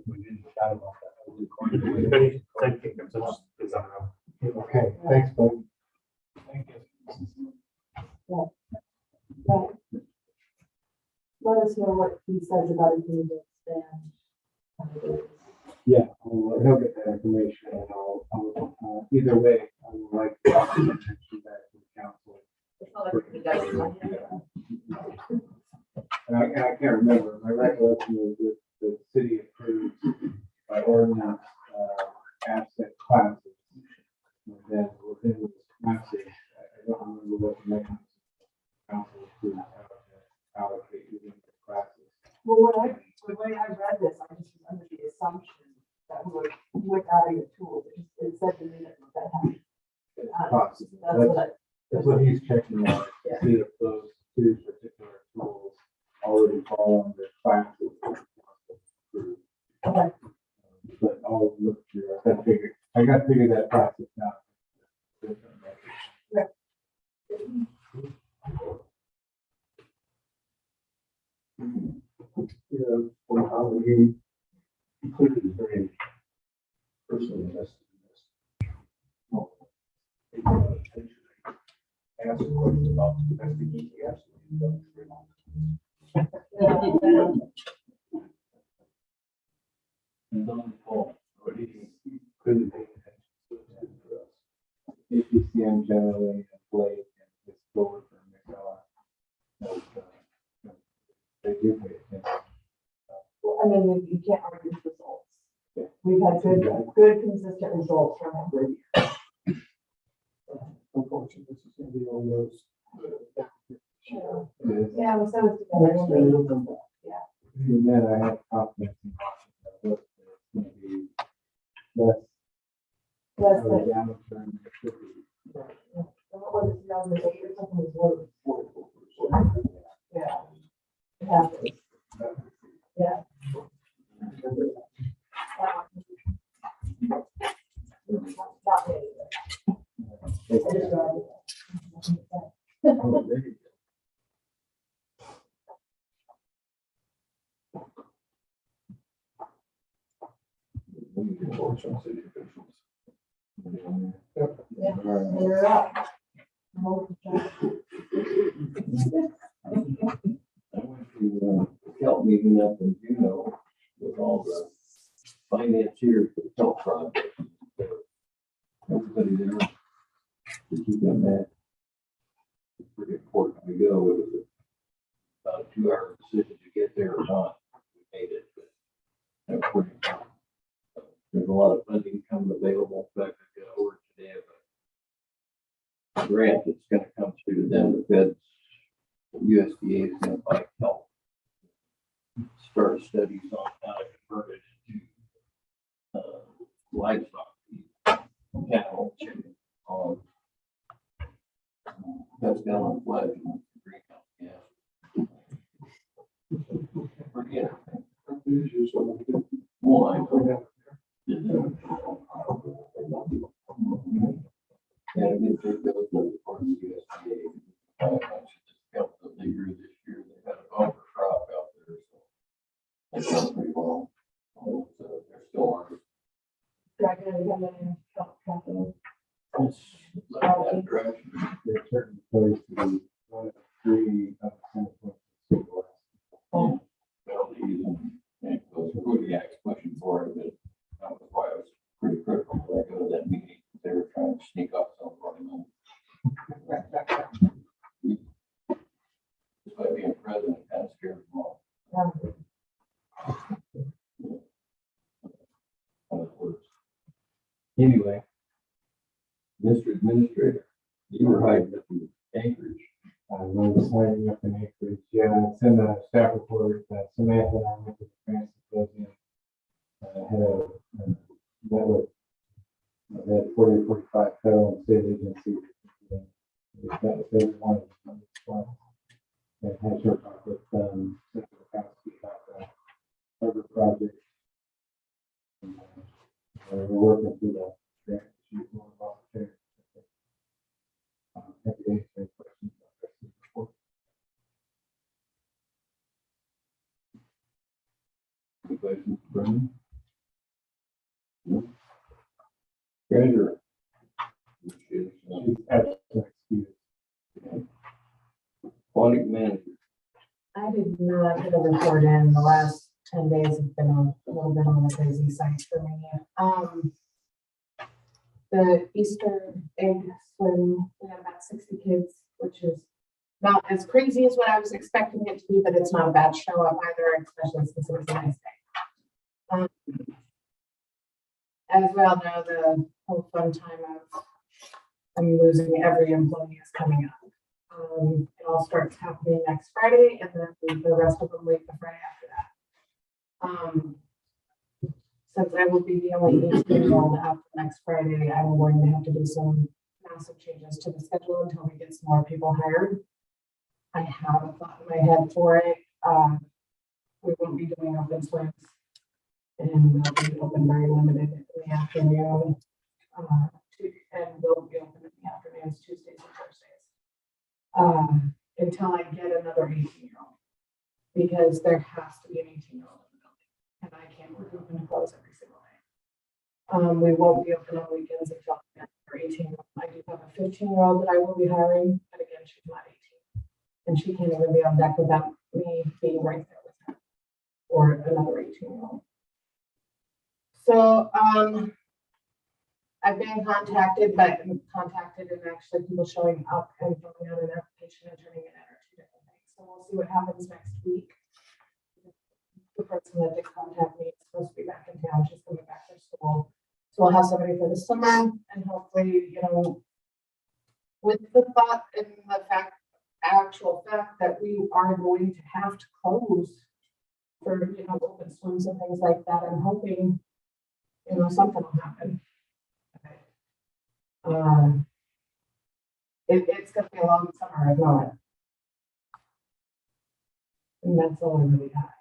we didn't chat about that. If anything comes up, please let me know. Okay, thanks, bud. Thank you. Right. Let us know what he says about it being expand. Yeah, he'll get that information and I'll either way, I would like to mention that to the council. And I can't remember, my recollection is that the city approved by ordinance, asset classes. And then within this passage, I don't remember what the mechanism council approved how to allocate within the classes. Well, the way I read this, I just was under the assumption that we were without your tools. It said to me that happened. It's possible. That's what That's what he's checking out, to Yeah. see if those two particular tools Okay. But I'll look through, I got to figure that process out. Yeah, well, how he clearly is very personally invested in this. Ask a question about the domestic heat, he absolutely does. And on the phone, but he couldn't pay attention to it for us. APCM generally and Blake and it's lower for Mixella. They do pay attention. I mean, you can't argue with results. Yeah. We've had good, consistent results from every year. Unfortunately, this is gonna be one of those. Sure. It is. Yeah, we said it's Next together. day, it'll come back. And then I have confidence in Washington, that it's going to be less Less of a than, downturn than it should be. what was it, 2008 or something was worse. Yeah. It happens. Yeah. Not me. I just read it. Oh, there you go. Unfortunately, city officials. Yeah, they're up. Oh, I went to help meeting up in Juneau with all the financiers for the health project. Everybody there to keep them at. It's pretty important we go. It was about a 2-hour decision to get there or not. We made it, but that was pretty important. There's a lot of funding coming available. In fact, I got over today of a grant that's going to come through them. The feds, USDA is going to buy help. Start studies on how to convert it into livestock feed, cattle, chicken, that's down on flag and greenhouse gas. Pretty interesting. Well, I know. Yeah, I did take those as part of the USDA. I should just help them. They grew this year. They had a bumper crop out there, so they done pretty well. So they're still on. Dragging it again in capital. It's looking that direction. There are certain places to be one of three of the 10 points. Well, and those Kodiak's pushing for it, but that was why I was pretty critical when I go to that meeting. They were trying to sneak up some of our money. Just by being president, kind of scared them off. How it works. Anyway, Mr. Administrator, you were hiding up in Anchorage. I was signing up in Anchorage. Yeah, it's in the staff report. Samantha and I went to the grant symposium. Met with 40 or 45 federal and state agencies. We met with every one of them. And had short talk with Central Council about the harbor project. And, we're working through the grant issues more volunteer. Happy to answer any questions about this report. Any questions, Brendan? No? Treasurer. She's absolutely excused. Aquatic manager. I did not get a report in. The last 10 days have been a little bit on the crazy side for me. The Easter egg swim, we have about 60 kids, which is not as crazy as what I was expecting it to be, but it's not a bad show up either, especially since it was a nice day. As we all know, the whole fun time of I'm losing every employee is coming up. It all starts happening next Friday, and then the rest of them leave the Friday after that. Since I will be the only 18-year-old after next Friday, I'm going to have to do some massive changes to the schedule until we get some more people hired. I have a thought in my head for it. We won't be doing open swims And we'll be open very limited in the afternoon. And we'll be open in the afternoons, Tuesdays and Thursdays. Until I get another 18-year-old. Because there has to be an 18-year-old in the building. And I can't work open and close every single day. We won't be open on weekends until I get another 18-year-old. I do have a 15-year-old that I will be hiring, but again, she's not 18. And she can't even be on deck without me being right there with her. Or another 18-year-old. So, I've been contacted and actually people showing up and filling out an application and turning it in are two different things. So we'll see what happens next week. The person that did contact me is supposed to be back in town. She's coming back from school. So we'll have somebody for the summer and hopefully, with the thought and the actual fact that we are going to have to close for, open swims and things like that, I'm hoping, something will happen. It's gonna be a long summer, I know it. And that's all I really got.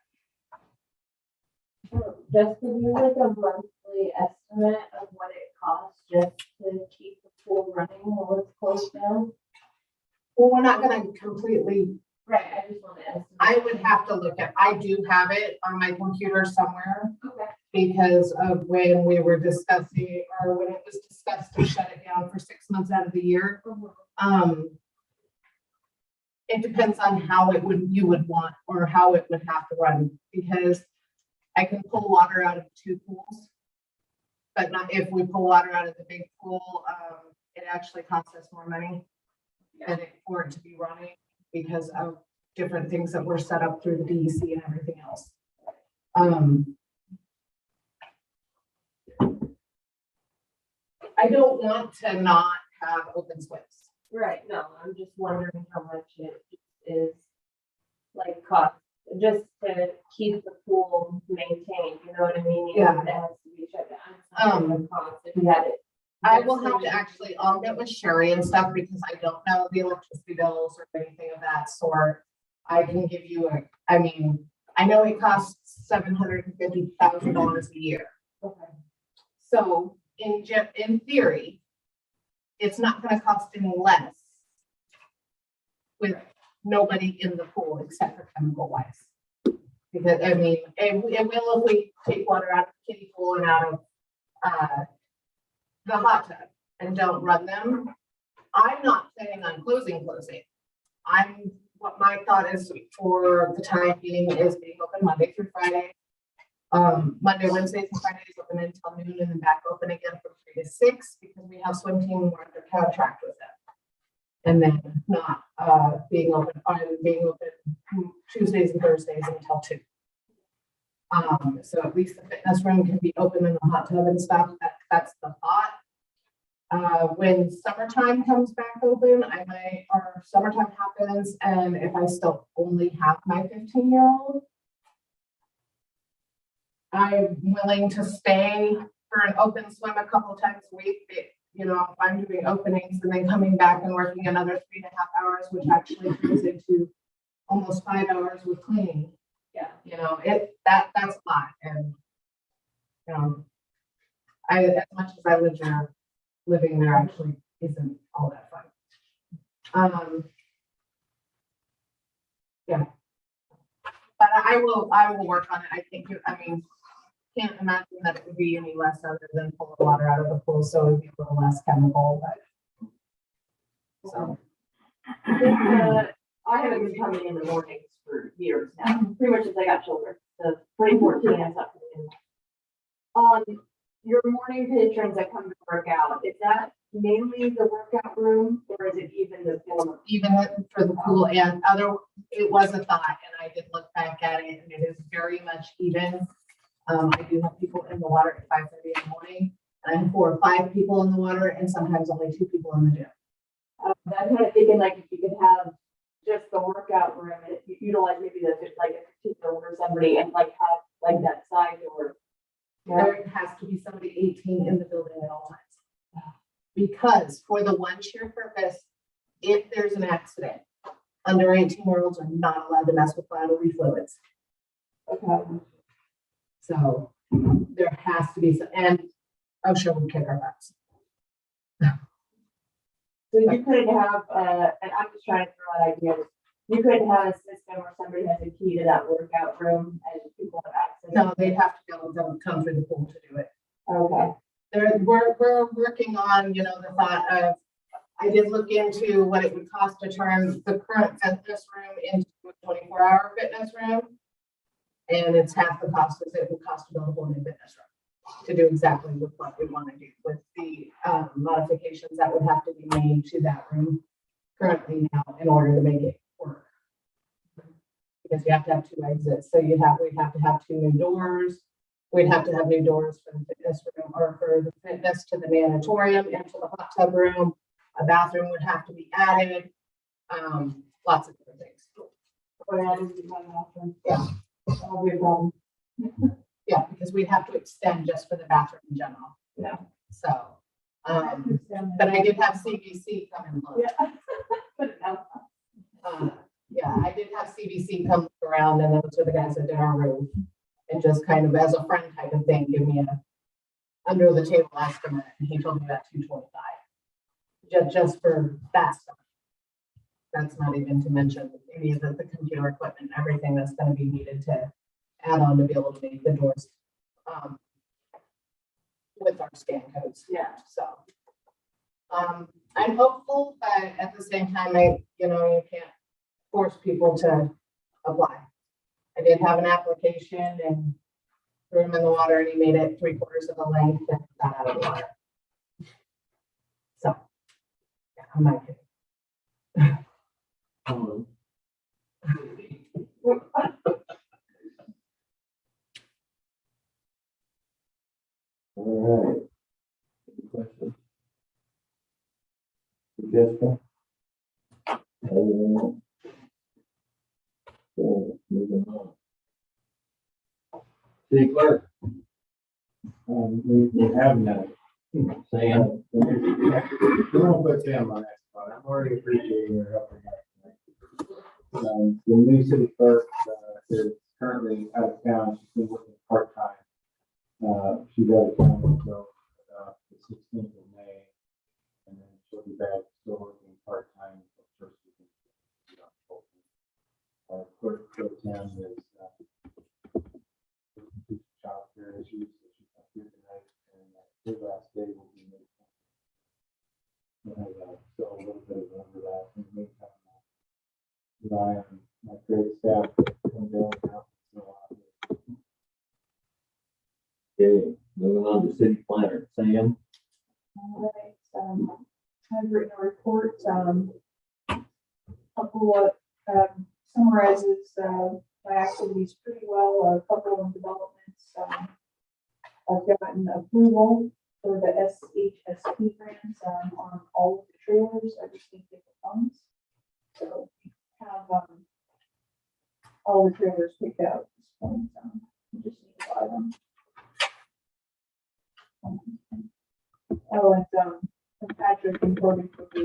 Just to do like a monthly estimate of what it costs just to keep the pool running while it's closed down. Well, we're not gonna completely, Right, I just want to estimate. I would have to look at, I do have it on my computer somewhere Okay. because of when we were discussing, or when it was discussed to shut it down for 6 months out of the year. It depends on how you would want, or how it would have to run, because I can pull water out of 2 pools. But not if we pull water out of the big pool, it actually costs us more money for it to be running because of different things that were set up through the DEC and everything else. I don't want to not have open swims. Right, no, I'm just wondering how much it is like cost, just to keep the pool maintained, you know what I mean? Yeah. It has to be shut down. The cost if you had it. I will have to I'll get with Sherry and stuff because I don't know the electricity bills or anything of that sort. I can give you I know it costs $750,000 a year. Okay. So in theory, it's not gonna cost any less with nobody in the pool except for chemical wise. Because it will if we take water out of the kiddie pool and out of the hot tub and don't run them. I'm not planning on closing. What my thought is for the time being is being open Monday through Friday. Monday, Wednesdays, and Fridays open until noon and then back open again from 3 to 6 because we have swim team and we're under contract with them. And then not being open Tuesdays and Thursdays until 2. So at least the fitness room can be open in the hot tub and stuff. That's the thought. When summertime comes back open, or summertime happens, and if I still only have my 15-year-old, I'm willing to stay for an open swim a couple times a week. If I'm doing openings and then coming back and working another 3.5 hours, which actually turns into almost 5 hours with cleaning. Yeah. That's a lot. And, as much as I live there, living there actually isn't all that fun. Yeah. But I will work on it. I think, can't imagine that it would be any less other than pulling water out of the pool. So it would be a little less chemical, but so. I haven't been coming in the mornings for years now, pretty much since I got children. So 2014, I stopped coming in. On your morning patrons that come to work out, is that mainly the workout room or is it even the pool? Even for the pool and it was a thought, and I did look back at it, and it is very much even. I do have people in the water at 5:30 in the morning, and I have 4 or 5 people in the water, and sometimes only 2 people in the gym. I'm kind of thinking like if you could have just the workout room and if you utilize maybe a 15 or somebody and have that side door. There has to be somebody 18 in the building at all times. Because for the one sheer purpose, if there's an accident, under 18-year-olds are not allowed to mess with bodily fluids. Okay. So there has to be some, and OSHA would kick our butts. So you couldn't have, and I'm just trying to throw out ideas, you couldn't have a system where somebody has a key to that workout room and people have access? No, they'd have to be able to come through the pool to do it. Okay, We're working on, you know, the thought of, I did look into what it would cost to turn the current fitness room into a 24-hour fitness room. And it's half the cost as it would cost to build a whole new fitness room to do exactly with what we want to do with the modifications that would have to be made to that room currently now in order to make it work. Because you have to have 2 exits. So we'd have to have 2 new doors. We'd have to have new doors for the fitness room or for the fitness to the nanatorium and to the hot tub room. A bathroom would have to be added. Lots of different things. Yeah. that'll be a problem. Yeah, because we'd have to extend just for the bathroom in general. Yeah. So, but I did have CBC come and look. Yeah. Put it down. Yeah, I did have CBC come look around, and those are the guys that did our roof. And just kind of as a friend type of thing, give me a under the table estimate, and he told me about 225. Just for that stuff. That's not even to mention any of the computer equipment, everything that's gonna be needed to add on to be able to make the doors with our scan codes. Yeah. So I'm hopeful, but at the same time, you can't force people to apply. I did have an application and threw him in the water, and he made it 3/4 of the length and got out of the water. So, yeah, I'm not kidding. All right. Any questions? Jessica? So, moving on. City clerk, We have none. Sam. We won't put Sam on that spot. I'm already appreciating your help. The new city clerk is currently out of town. She's been working part-time. She's out of town until the 16th of May. And then she'll be back still working part-time until first week of October. Our clerk pro tem is child care issues, so she's not here tonight, and her last day will be May 20th. So a little bit of overlap in the meantime. Rely on my great staff to come down and help. Okay, moving on to city planner, Sam. All right, I've written a report, couple of, summarizes, my activities pretty well, a couple of developments. I've gotten approval for the SHSP grants, on all of the trailers. I just need to get the funds. So we have, all the trailers picked out at this point, we just need to buy them. Oh, and Patrick imported for the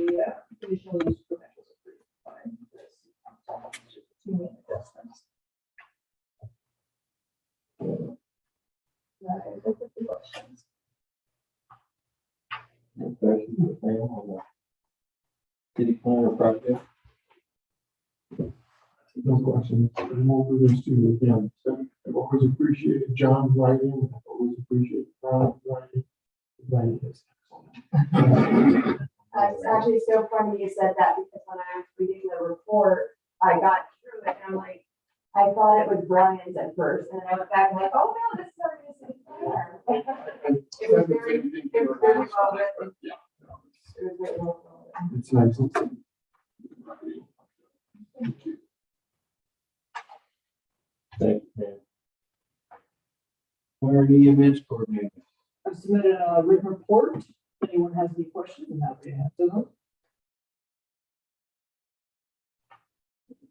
conditional use permit was approved by this. Just 2 main adjustments. Right, that's the questions. Any questions for Sam on the city planner project? No questions. And we'll do this to you again. So I've always appreciated John's writing. I've always appreciated Ron's writing. Writing is excellent. It's actually so funny you said that because when I was reading the report, I got through it and I'm like, I thought it was Brian's at first, and I went back and like, oh no, this is already a city planner. It was very well written. Yeah. It was very well written. It's nice. Thank you. Thank you, Sam. Where are the events coordinator? I've submitted a written report. If anyone has any questions, I'm happy to answer them.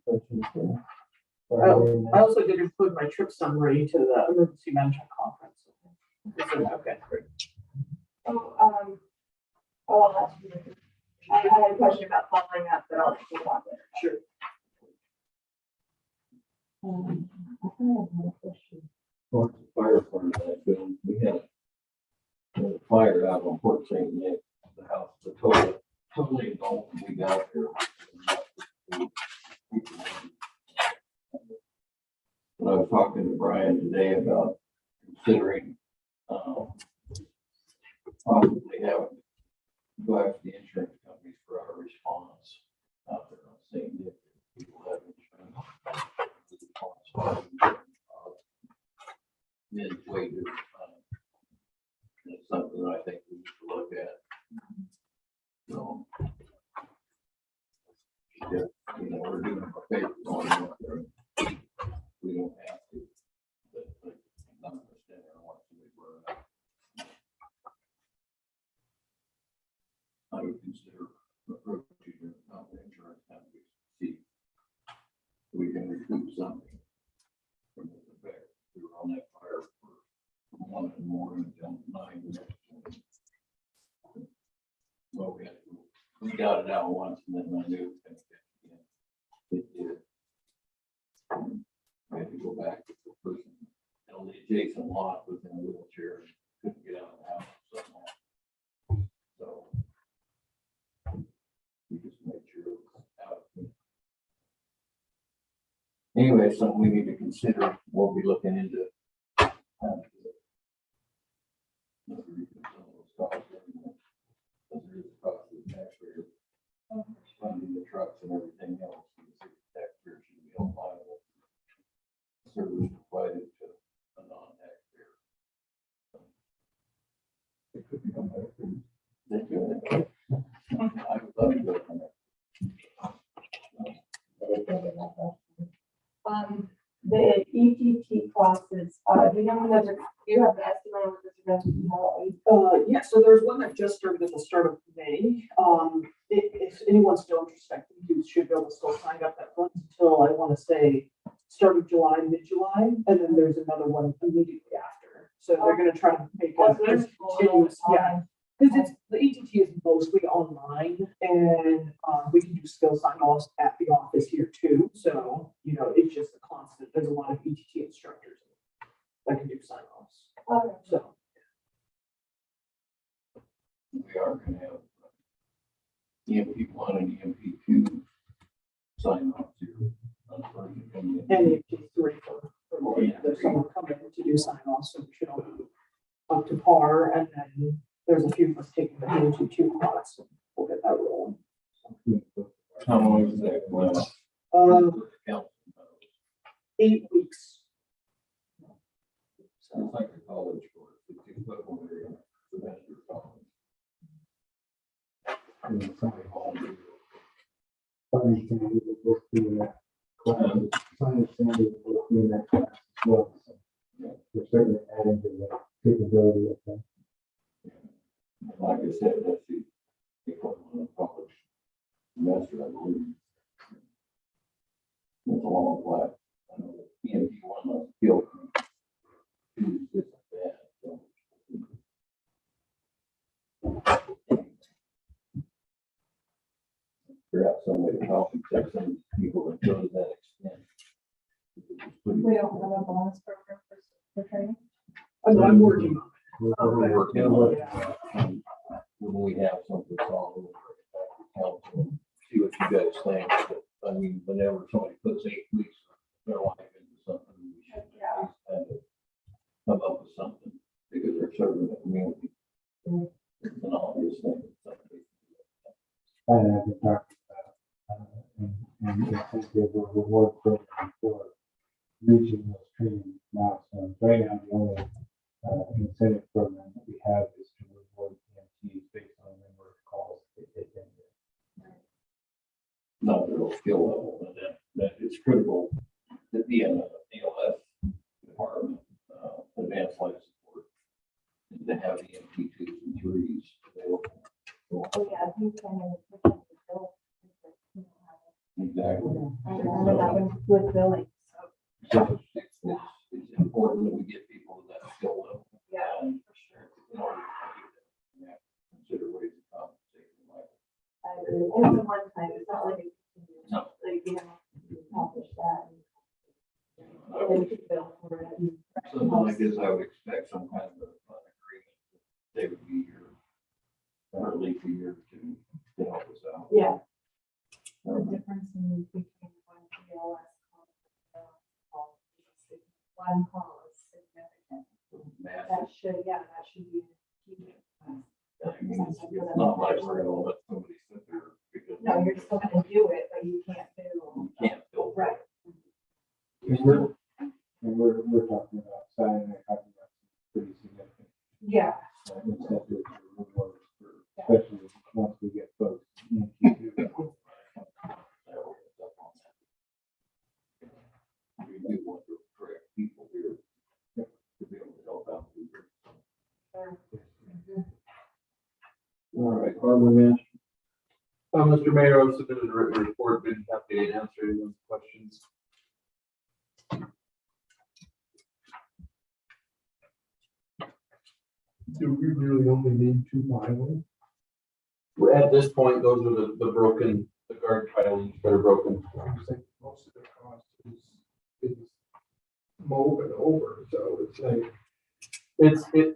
Questions for I also did include my trip summary to the emergency management conference. Okay, great. Oh, I'll ask you. I had a question about following up, but I'll just talk later. Sure. I have another question. Well, fire part of that building, we had a fire out on Port St. Nick, the house, the totally engulfed, we got there. And I was talking to Brian today about considering, possibly having to go after the insurance companies for our response out there on St. Nick. People have insurance. Men's wages. It's something that I think we need to look at. So, yeah, we're doing our favors on out there. We don't have to. But none of us stand there and watch somebody burn up. I would consider approaching your insurance company to see if we can recoup something from the effect. We were on that fire for 1 in the morning until 9 the next morning. Well, we got it out once and then I knew it was going to get again. It did. I had to go back to the person on the adjacent lot within a wheelchair, couldn't get out of the house somehow. So we just made sure it was out. Anyway, something we need to consider. We'll be looking into. Funding the trucks and everything else. The taxpayer should be held liable. Service provided to a non-taxpayer. It could become better. They could. I would love to go from there. The ETT classes, do you know when those are, do you have the estimate of what this is going to be? Yeah, so there's one that just started at the start of May. If anyone's still interested, you should be able to still sign up. That runs until, I want to say, start of July, mid-July, and then there's another one immediately after. So they're going to try to make it continuous, yeah. Because it's, the ETT is mostly online, and we can do skill sign-offs at the office here too. So, it's just a constant. There's a lot of ETT instructors that can do sign-offs. Okay. So. We are going to have EMP1 and EMP2 sign off to. And EMP3 for there's someone coming to do sign-offs, so we should all be up to par. And then there's a few of us taking the EMP2 class, and we'll get that rolling. How long is that? Well, 8 weeks. sounds like a college course. It's equivalent to a semester of college. Finance Sandy will go through that class. Finance Sandy will go through that class as well. So we're certainly adding to the capability of that. Like I said, that's the equivalent of college semester, I believe. It's a long class. I know that EMP1 must kill me. It's just bad. So. Figure out some way to help protect some people that go to that extent. We don't have a bonus program for training. I'm working on We're working on it. Yeah. When we have something solid, we'll bring it back to council and see what you guys think. But, I mean, whenever somebody puts 8 weeks of their life into something, we should at least kind of come up with something because they're serving the community. It's an obvious thing. I have been talking about, and incentive or reward program for reaching those training milestones. Right now, the only incentive program that we have is to reward EMTs based on the number of calls that they can do. Not their skill level, and that is critical to be in a ALS department, advanced life support, and to have the EMT2s and 3s available. Oh, yeah, I think Exactly. I remember that one with billing. So it's important that we get people to that skill level. Yeah, for sure. In order to do that, we have to consider ways to compensate them. I agree. And it's a one time, it's not like, No. like, you accomplish that. And then you could bill for it. Something like guess I would expect some kind of an agreement. They would be here for at least a year or two to help us out. Yeah. The difference in between one PLS call and one call is significant. Massive. That should be huge. It's not like we're gonna let somebody sit there because. No, you're still gonna do it, but you can't do. You can't build. Right. And we're talking about signing a contract pretty significant. Yeah. Incentives or rewards for, especially once we get folks in Q2. We do want the correct people here to be able to help out. All right, harbor master. Mr. Mayor, I submitted a written report, been happy to answer any questions. Do we really only need 2 pilings? At this point, those are the broken, the guard pilings that are broken. I think most of the cost is molded over, so it's like,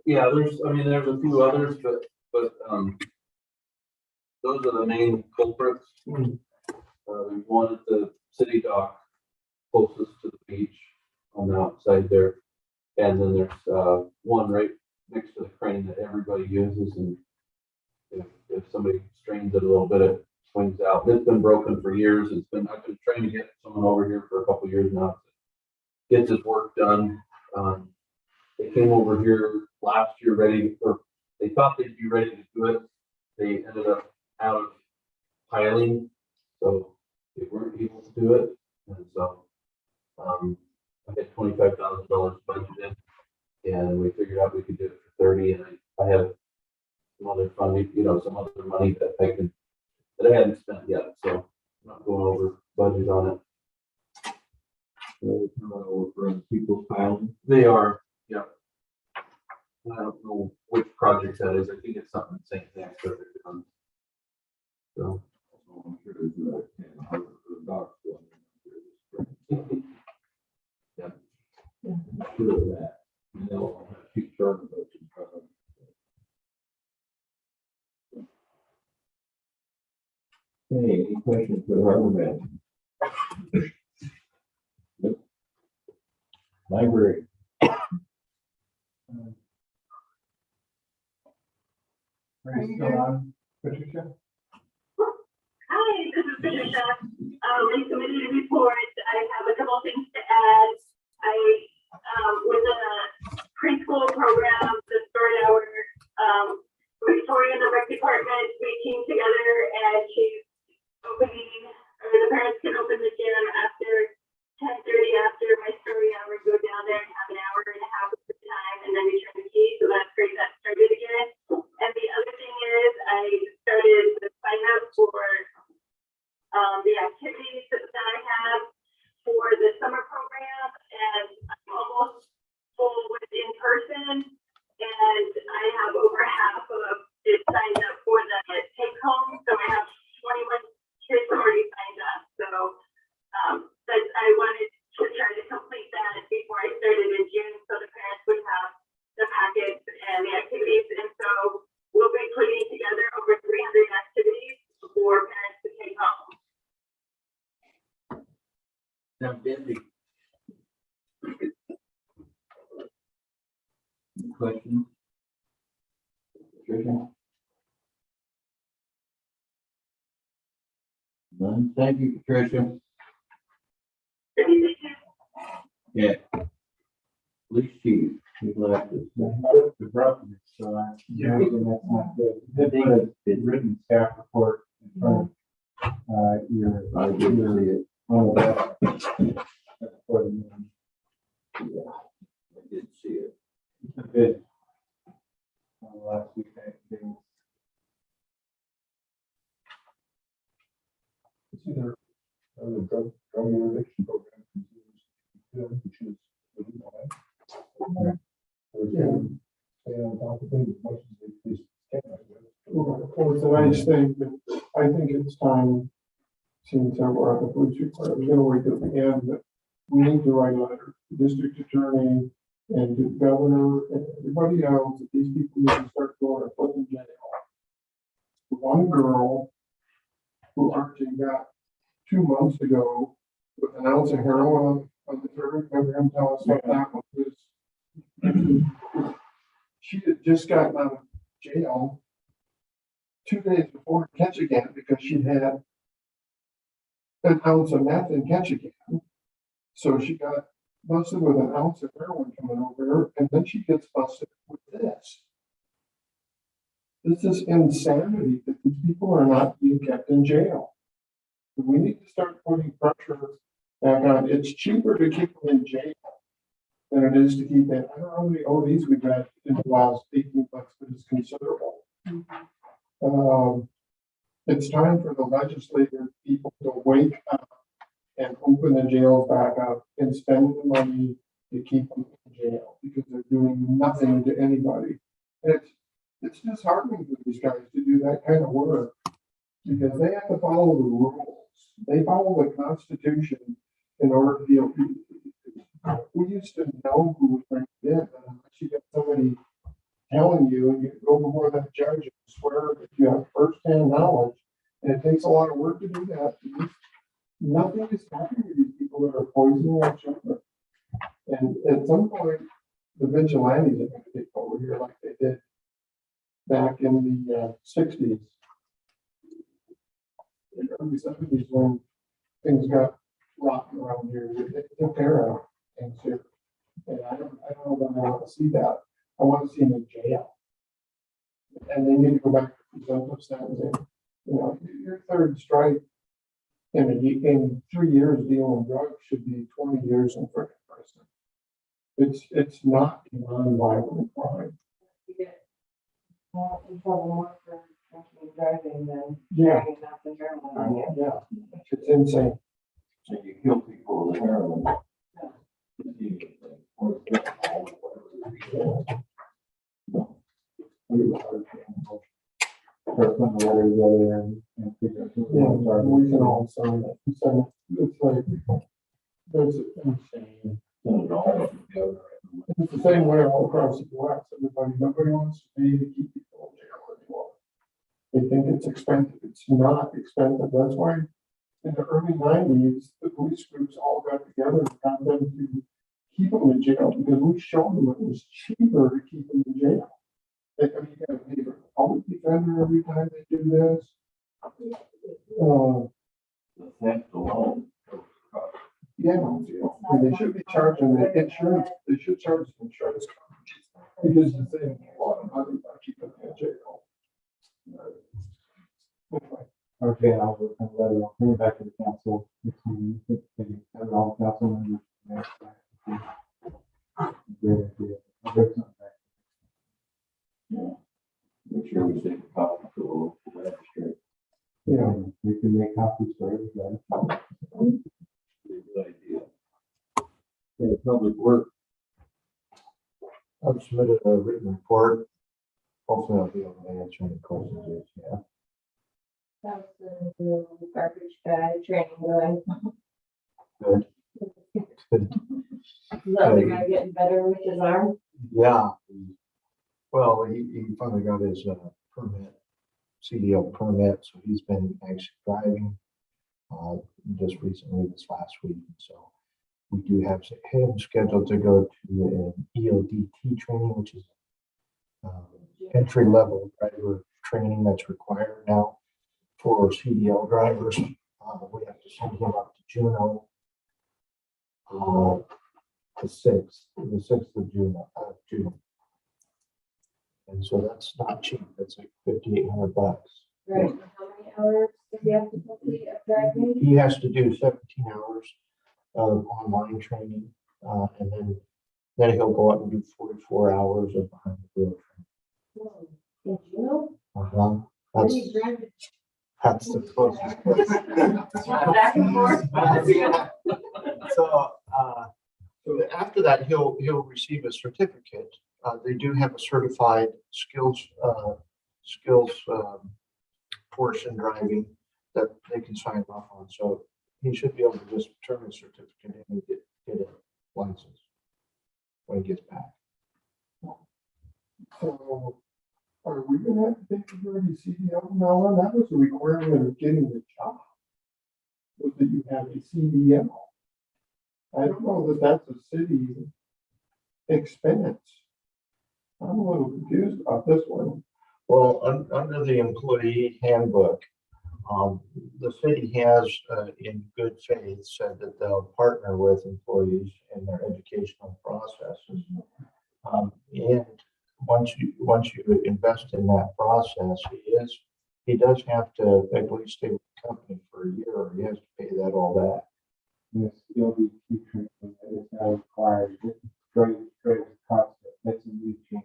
Yeah, there's a few others, but, those are the main culprits. There's one at the city dock closest to the beach on the outside there. And then there's, one right next to the crane that everybody uses, and if somebody strains it a little bit, it swings out. It's been broken for years. I've been trying to get someone over here for a couple years now to get this work done. They came over here last year they thought they'd be ready to do it. They ended up out of piling, so they weren't able to do it. And so, I had $25,000 budgeted, and we figured out we could do it for 30, and I have some other funding, some other money that I hadn't spent yet, so I'm not going over budget on it. Over for people's piling. They are, yeah. I don't know which project that is. I think it's something St. Next that they're doing. So. I'm sure there's another 10 harbor for the docks going in. Yeah. I'm sure of that. And they'll have 2 charter boats in front of them. Okay, any questions for the harbor man? Nope. Library. are you still on, Patricia? Hi, this is Patricia. I submitted a report. I have a couple of things to add. I was in a preschool program, the start hour. Victoria in the rec department, we came together and she's opening, or the parents can open the gym after 10:30 after my story hour, go down there and have an hour and a half of the time and then return the key. So that's great. That started again. And the other thing is I started the sign up for the activities that I have for the summer program, and I'm almost full with in person, and I have over half of it signed up for the take home. So I have 21 kids already signed up. So but I wanted to try to complete that before I started in June, so the parents would have the packets and the activities. And so we'll be putting together over 300 activities for parents to take home. Sounds busy. Questions? Patricia? None. Thank you, Patricia. Yeah. Police chief, he's left us. The broken, so imagine that's not good. Good thing that it's written staff report in front of I didn't see it. one of the for the meeting. Yeah, I did see it. Good. Last week, I think. It's either the drug interdiction program continues to be good, which is really fine. Or stay on top of things as much as they please can. I guess. Well, it's a nice thing, but I think it's time, since we're at the police report, we're gonna wait till the end, but we need to write a letter, to the district attorney, and the governor and everybody else, that these people need to start going to put in jail. One girl who actually got 2 months ago with an ounce of heroin on the third, remember him telling us what that was? She had just gotten out of jail 2 days before Ketchikan because she'd had an ounce of meth in Ketchikan. So she got busted with an ounce of heroin coming over her, and then she gets busted with this. This is insanity that these people are not being kept in jail. We need to start putting pressure back on. It's cheaper to keep them in jail than it is to keep them. I don't know how many ODs we've had in the last 18 months, but it's considerable. It's time for the legislative people to wake up and open the jails back up and spend the money to keep them in jail because they're doing nothing to anybody. And it's disheartening for these guys to do that kind of work because they have to follow the rules. They follow the Constitution in order to be able to. We used to know who was bringing it in, unless you get somebody telling you, and you go before that judge and swear that you have firsthand knowledge, and it takes a lot of work to do that. Nothing is happening to these people that are poisoning our children. And at some point, the vigilantes are going to take over here like they did back in the 60s. In the early 70s when things got rotten around here, they took care of things here. And I don't know that I want to see that. I want to see them in jail. And they need to go back to presumptive sentencing. You know, your third strike in 3 years dealing drugs should be 20 years in frickin' prison. It's not a non-violent crime. You get more in trouble more for drinking and driving than Yeah. dragging out the heroin on you. Yeah, it's insane. So you kill people with heroin. Start putting the letter together and figure out who Yeah, the ones are. we can all sign it. So it's like, it's insane. It's the same way all across the US. Nobody wants to pay to keep people in jail anymore. They think it's expensive. It's not expensive. That's why in the early 90s, the police groups all got together and got them to keep them in jail because we showed them it was cheaper to keep them in jail. I mean, you got to pay for a public defender every time they do this. The theft alone. Yeah, and they should be charging the insurance, they should charge the insurance company because they're saving a lot of money by keeping them in jail. Okay, I'll work on the letter, I'll bring it back to the council. Next meeting. Maybe have all the council members. Great idea. I'll bring something back. Make sure we take a copy to the local magistrate. Yeah. We can make copies for everybody. Good idea. Okay, public work. I've submitted a written report. Hopefully I'll be able to answer any questions. Yeah. How's the garbage guy training going? Good. Good. Is the other guy getting better with his arm? Yeah. Well, he finally got his permit, CDL permit, so he's been actually driving just recently this last week. So we do have him scheduled to go to an EODT training, which is entry level driver training that's required now for CDL drivers. We have to send him up to Juneau the 6th of June. And so that's not cheap. That's like $5,800. Right, and how many hours does he have to complete of driving? He has to do 17 hours of online training, and then he'll go out and do 44 hours of behind the wheel Oh, did you know? training. Where do you drive it? That's the closest. Back and forth. So after that, he'll receive a certificate. They do have a certified skills portion driving that they can sign off on. So he should be able to just turn his certificate in and get a license. when he gets back. So are we gonna have to take the emergency CDL now? And that was a requirement of getting the job. Was that you have a CDL. I don't know that that's a city expense. I'm a little confused about this one. Well, under the employee handbook, the city has, in good faith, said that they'll partner with employees in their educational processes. And once you invest in that process, he does have to at least stay with the company for a year, or he has to pay that all back. Yes, you'll be keep training, that is not required, trade cost, that's a new change.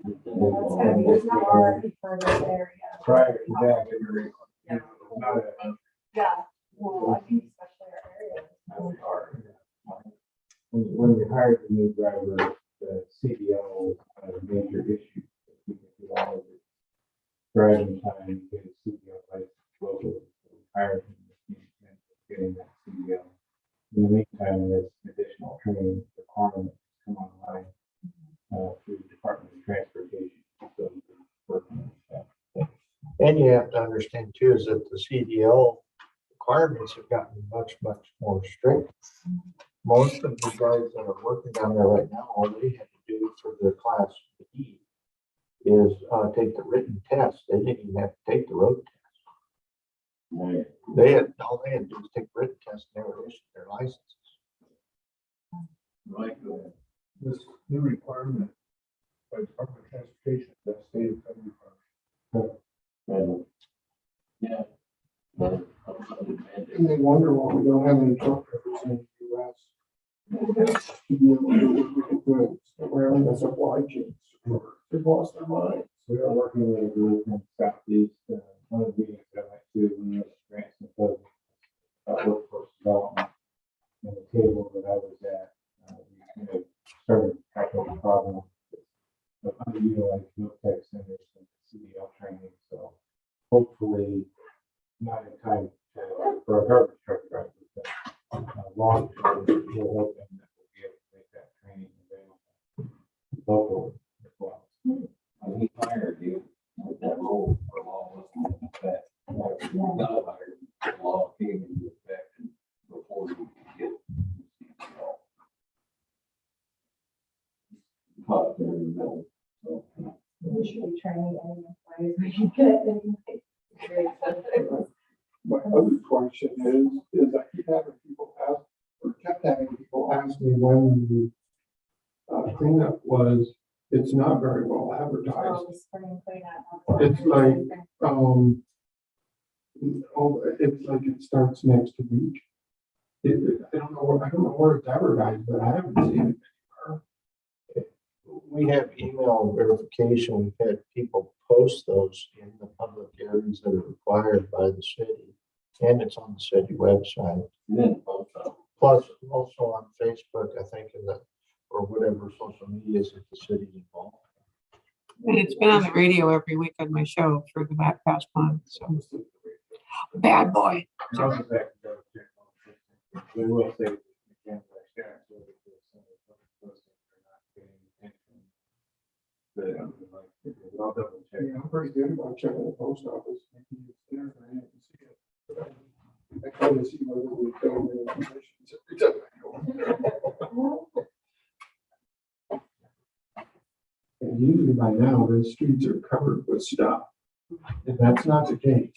That's gonna be, it's not already for this area. Prior to that, it was Yeah. not a, Yeah, well, I think especially our area. when we hired the new driver, the CDL was a major issue. We could do all of it. Driving time, get a CDL license locally, so we hired him with the intent of getting that CDL. In the meantime, there's additional training requirements come online through the Department of Transportation. So we're working on that. And you have to understand too, is that the CDL requirements have gotten much, much more strict. Most of the guys that are working down there right now, all they had to do for the class B is take the written test. They didn't even have to take the road test. All they had to do was take the written test and they were issued their licenses. Right, This new requirement by Department of Transportation, that state of federal requirement. yeah. But outside mandate. And they wonder why we don't have any truck drivers in the US. To be able to look at goods around the supply chains. They've lost their minds. We are working with a group in Southeast, one of the meetings I went to when there was grants and proposals about workforce development. And the table that I was at, we kind of started tackling the problem of underutilized field tech centers and CDL training. So hopefully, not in time for a garbage truck driver, but long term, we're hoping that we'll be able to make that training available locally as well. When he hired you with that role for law wasn't in effect. When he got hired, the law came into effect before you could get. Caught there in the middle, so. We should be training any employees we can get anyway. Very expensive. My other question is I keep having people ask, or kept having people ask me when the cleanup was. It's not very well advertised. Oh, the spring cleanup. It's like, it's like it starts next week. I don't know where it's advertised, but I haven't seen it anywhere. We have email verification. We've had people post those in the public areas that are required by the city. And it's on the city website. Then also, Plus also on Facebook, I think, or whatever social medias that the city's involved. And it's been on the radio every week on my show for the past month, so. Bad boy. I'll get back to those check on the system. We will say, again, like Sharon said, because some of the public postings are not getting attention. But I'll double check. Yeah, I'm pretty good about checking the post office. Maybe it's there, but I didn't see it. But I kind of see whether we fill in positions every time I go in there. And usually by now, the streets are covered with stuff. If that's not the case,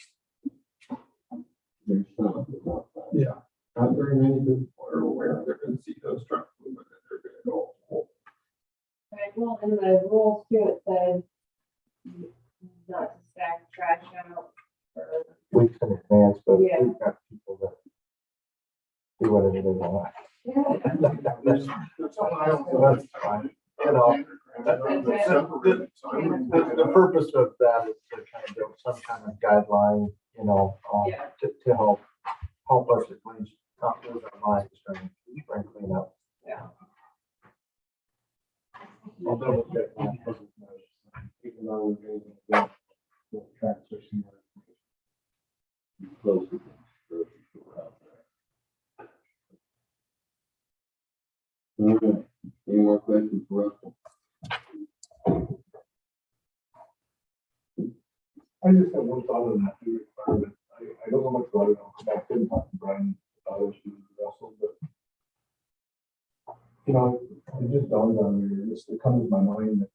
there's some. yeah, not very many people are aware they're gonna see those trucks moving and they're gonna go. "Oh." Right, well, in the rules too, it says not to stack trash out or. Weeks in advance, but Yeah. we've got people that do whatever they want. There's some aisles That's fine. You know, the purpose of that is to kind of build some kind of guideline, Yeah. to help us at least not lose our minds during spring cleanup. Yeah. I'll double check on the public notice. Even though we're getting the transfer some more information. Close to the out there. All right, any more questions? I just have one thought on that new requirement. I don't know much about it. I'll come back and talk to Brian about it, Russell, but you know, it just dawned on me, it comes to my mind that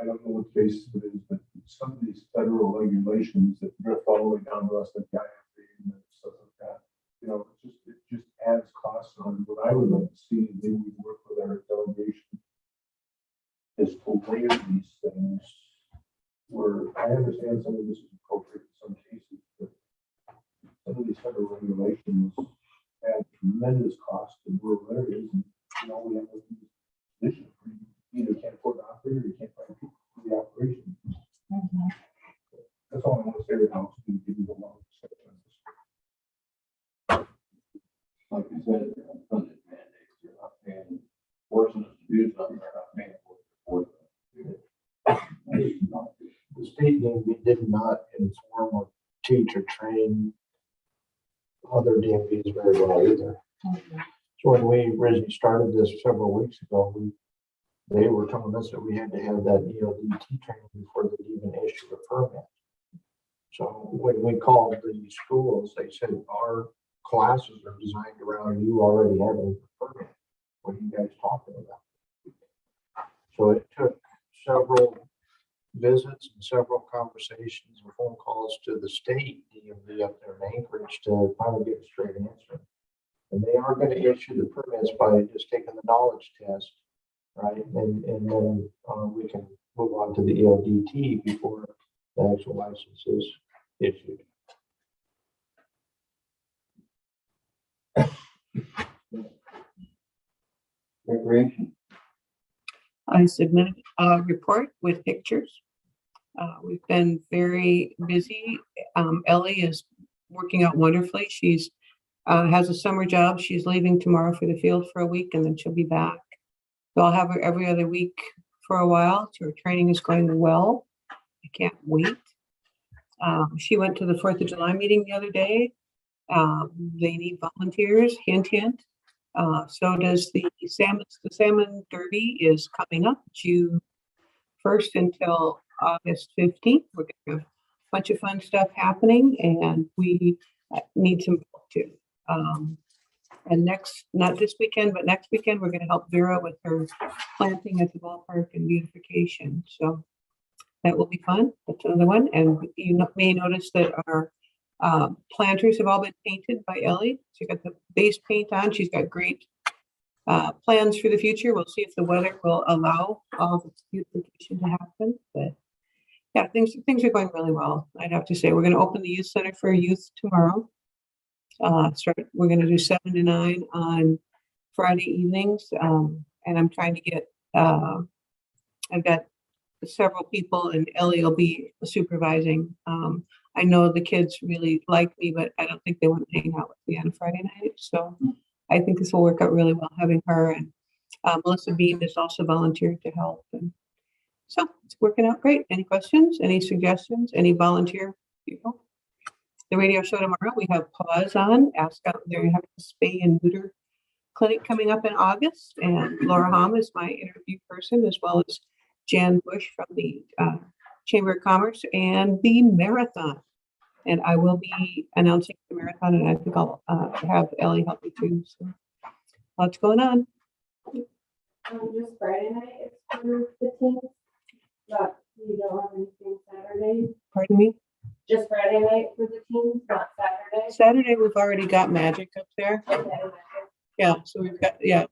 I don't know what basis it is, but some of these federal regulations that drift all the way down to us, like the IFA and stuff like that, you know, it just adds costs on. What I would like to see, maybe we work with our delegation, is to waive these things where I understand some of this is appropriate in some cases, but some of these federal regulations add tremendous cost in rural areas, and you know, we have a position where you either can't afford to operate or you can't find people for the operation. That's all I want to say right now. To give you the long discussion on this. Like you said, they're unfunded mandates, you're not paying, forcing us to do something, they're not paying for it. The state did not inform or teach or train other DMVs very well either. So when we originally started this several weeks ago, they were telling us that we had to have that ELDT training before they'd even issue a permit. So when we called the schools, they said our classes are designed around you already having a permit. What are you guys talking about? So it took several visits and several conversations and phone calls to the state DMV up there in Anchorage to finally get a straight answer. And they are going to issue the permits by just taking the knowledge test, right? And then we can move on to the ELDT before the actual license is issued. Recreation. I submitted a report with pictures. We've been very busy. Ellie is working out wonderfully. She's has a summer job. She's leaving tomorrow for the field for a week and then she'll be back. So I'll have her every other week for a while. Her training is going well. I can't wait. She went to the 4th of July meeting the other day. They need volunteers, hint, hint. So does the salmon derby is coming up June 1st until August 15th. We're going to have a bunch of fun stuff happening and we need some help too. And not this weekend, but next weekend, we're going to help Vera with her planting at the ballpark and beautification. So that will be fun. That's another one. And you may notice that our planters have all been painted by Ellie. She got the base paint on. She's got great plans for the future. We'll see if the weather will allow all the beautification to happen. But yeah, things are going really well. I'd have to say we're going to open the youth center for youth tomorrow. We're going to do 7 to 9 on Friday evenings. And I'm trying to get, I've got several people and Ellie will be supervising. I know the kids really like me, but I don't think they want to hang out with me on a Friday night. So I think this will work out really well having her, and Melissa Bean is also volunteered to help. And so it's working out great. Any questions, any suggestions, any volunteer people? The radio show tomorrow, we have Pause on, ask out there, having a spay and neuter clinic coming up in August. And Laura Hom is my interview person, as well as Jan Bush from the Chamber of Commerce and the marathon. And I will be announcing the marathon, and I think I'll have Ellie help me too. So lots going on. Just Friday night, it's for 15th, but you don't have anything Saturday. Pardon me? Just Friday night for the teams, not Saturday. Saturday, we've already got magic up there. Okay. Yeah, so we've got, yeah.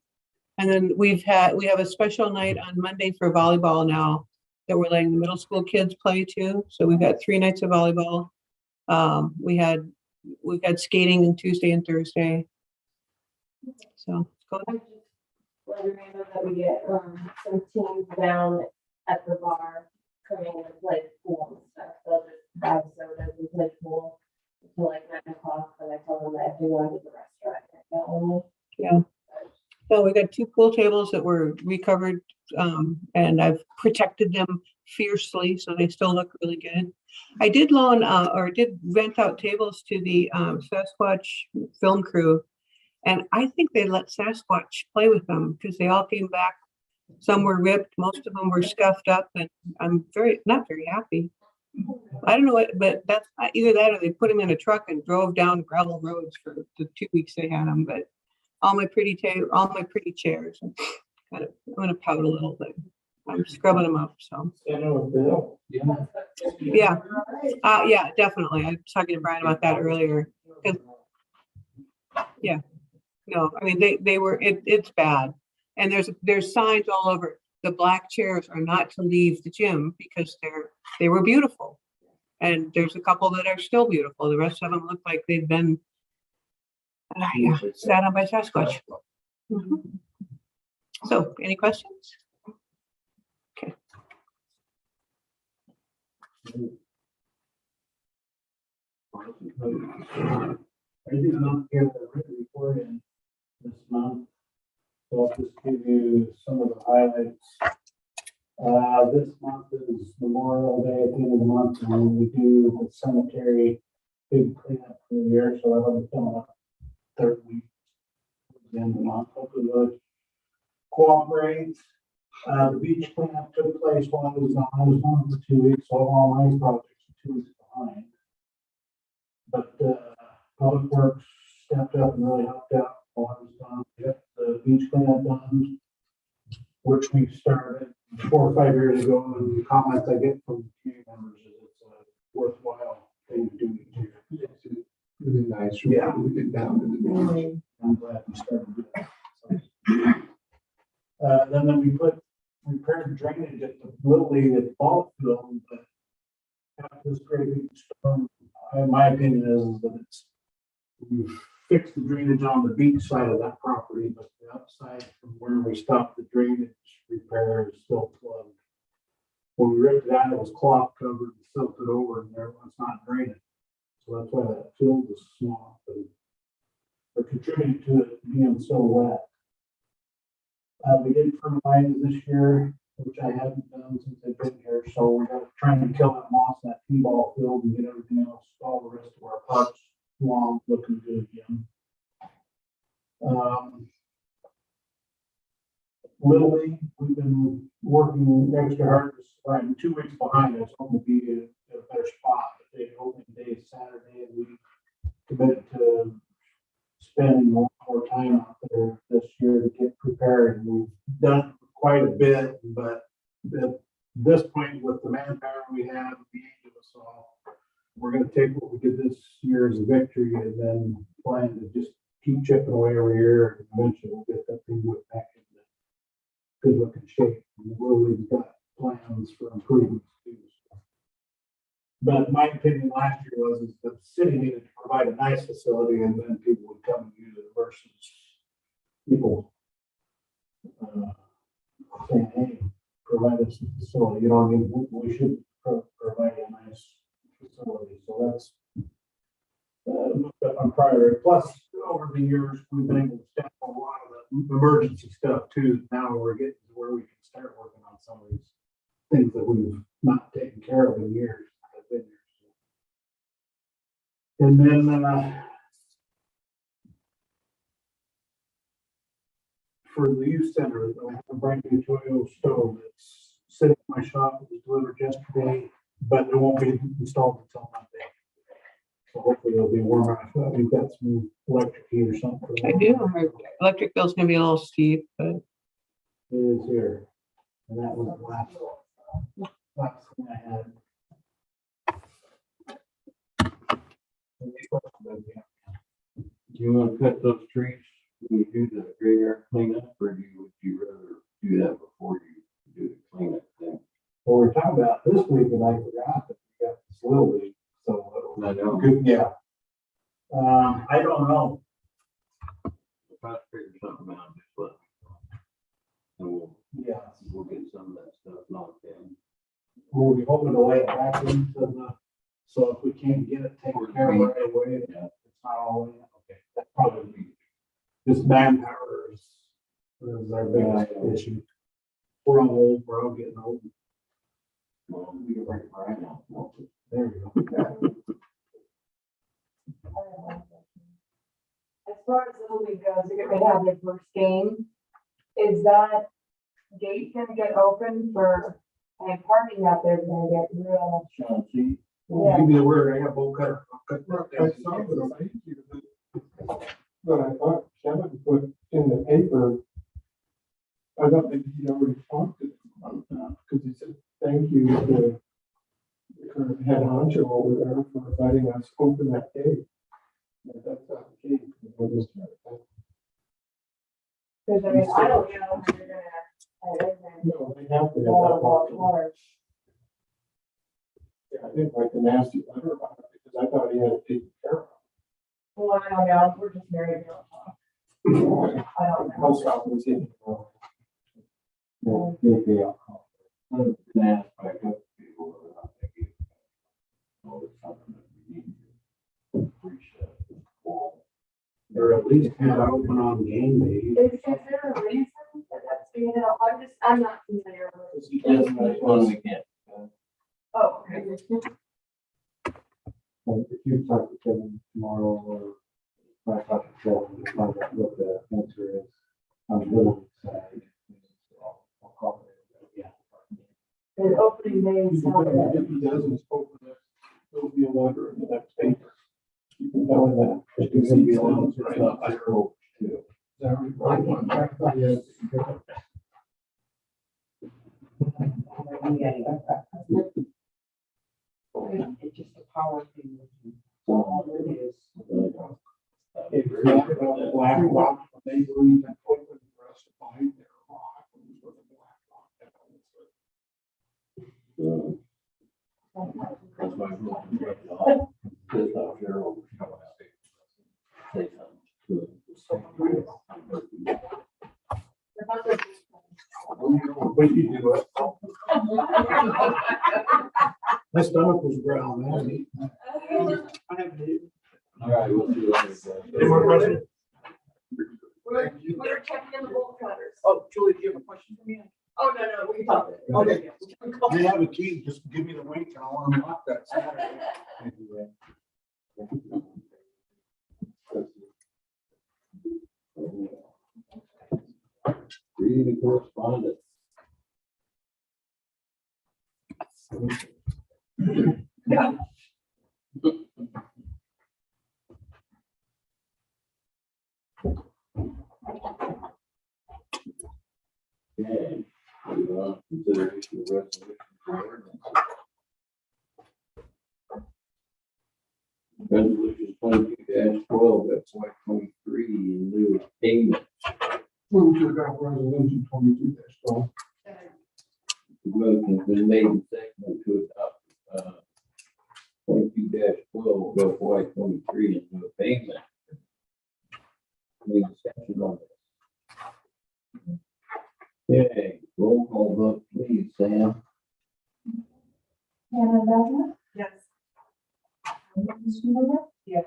And then we have a special night on Monday for volleyball now that we're letting the middle school kids play too. So we've got 3 nights of volleyball. We've got skating on Tuesday and Thursday. So it's going. I just let you know that we get some teams down at the bar coming in and play pool and stuff. They'll just have sodas and play pool until like 9 o'clock. And I tell them that I do want to the restaurant. Yeah. So we got 2 pool tables that were recovered, and I've protected them fiercely, so they still look really good. I did loan did rent out tables to the Sasquatch film crew, and I think they let Sasquatch play with them because they all came back. Some were ripped, most of them were scuffed up, and I'm not very happy. I don't know what, but that's either that or they put them in a truck and drove down gravel roads for the 2 weeks they had them, but all my pretty chairs, kind of, I'm gonna pout a little bit. I'm scrubbing them up, so. Yeah, yeah, definitely. I was talking to Brian about that earlier. 'Cause- Yeah, no, I mean, they were, it's bad. And there's signs all over. The black chairs are not to leave the gym because they were beautiful. And there's a couple that are still beautiful. The rest of them look like they've been sat on by Sasquatch. Mhm. So, any questions? Okay. I did not get the written report in this month, so I'll just give you some of the highlights. This month is Memorial Day at the end of the month, and we do the cemetery big cleanup for the year, so that'll be coming up third week. At the end of the month, hopefully we'll cooperate. The beach cleanup took place while I was gone. I was gone for 2 weeks, so all my projects are 2 weeks behind. But Public Works stepped up and really helped out while I was gone. We got the beach cleanup done, which we started 4 or 5 years ago, and the comments I get from community members is it's a worthwhile thing to do each year. It's really nice. Yeah. We get down to the beach. I'm glad we started doing that. Then we repaired drainage at the Little League at the ball field, but after this great big storm, my opinion is that we've fixed the drainage on the beach side of that property, but the outside from where we stopped the drainage repair is still plugged. When we ripped it out, it was cloth covered and silted over, and there it's not draining. So that's why that field is small. We're contributing to it being so wet. We did fertilize this year, which I haven't done since I've been here, so we're trying to kill that moss in that T-ball field and get everything else, all the rest of our parks long looking good again. Little League, we've been working extra hard. I'm 2 weeks behind. I was hoping to be at a better spot, but they opened day Saturday, and we committed to spending a lot more time out there this year to get prepared. And we've done quite a bit, but at this point, with the manpower we have, the age of us all, we're going to take what we did this year as a victory and then plan to just keep chipping away every year, and eventually we'll get that thing back into good looking shape. And we've got plans for improvements too. But my opinion last year was that the city needed to provide a nice facility, and then people would come and use it versus people saying, "Hey, provide us a facility." You know, I mean, we should provide a nice facility. So that's on priority. Plus, over the years, we've been able to step on a lot of the emergency stuff too. Now we're getting to where we can start working on some of these things that we've not taken care of in years. And then for the youth center, I have a brand new Toyo stove that's sitting in my shop. It was delivered yesterday, but it won't be installed until Monday. So hopefully it'll be warm enough. We've got some electric heat or something. I do. Our electric bill's gonna be a little steep, but It is here. And that was the last thing I had. Do you want to cut those trees when you do the graveyard cleanup, or would you rather do that before you do the cleanup thing? Well, we're talking about this week, and I forgot that we got this little league, so. I know. Good, yeah. I don't know. If I figure something out, just let me know. And Yeah. we'll get some of that stuff knocked in. We'll be hoping to lay it back into the, so if we can't get it taken care of right away, it's not all in. Okay, that probably be, just manpower is our biggest issue. We're all old, we're all getting old. Well, we can bring it right now. There we go. As far as Little League goes, they're gonna have their first game. Is that gate gonna get open for and parking out there is gonna get real. Sean, see, Yeah. You be aware, I have bowl cutter. I saw the thank you that I thought Kevin put in the paper. I thought maybe he already talked to them about that, because he said, thank you to the current head honcho over there for letting us open that gate. But that's not the case. We're just- Cause I mean, I don't know how you're gonna. No, they have to have that part. Yeah, I didn't write the nasty letter about it, because I thought he had it taken care of. Well, I don't know, we're just married, we don't talk. I don't know. Post office in. They all call. I'm gonna ask by a couple people whether or not they give. Oh, it's something that we need to reach that wall. Or at least have it open on game day. Is there a reason that that's being, I'm not familiar with. Yes, that's one we can't. Oh, okay. If you talk to Kevin tomorrow or I talk to Kevin, we'll find out what the answer is on the building side. I'll call it. Yeah. The opening day is not that. If he doesn't open it, there'll be a letter in the next paper. You can tell him that. It's gonna be long, it's not, I hope, too. It's just a power thing. All it is. If you're not on the black rock, they believe that open for us to find their rock. And we put the black rock down. That's why I'm looking for the law. This out here, say something. What you do it. My stomach was growling, man. I have to. All right, we'll see you later. Any more questions? We're checking in the bolt cutters. Oh, Julie, do you have a question for me? Oh, no, we can talk. Okay. They have a key, just give me the link and I'll unlock that Saturday. Reading the correspondence. Okay, consideration of resolution for ordinance. Resolution 22-12, FY 23, in lieu of payment. Move to adopt resolution 22-12. The motion's been made and seconded to adopt 22-12, FY 23, in lieu of payment. Any discussion on this? Okay, roll call vote, please, Sam. Hannah Dawson, Yes. Mrs. Schuler, Yes.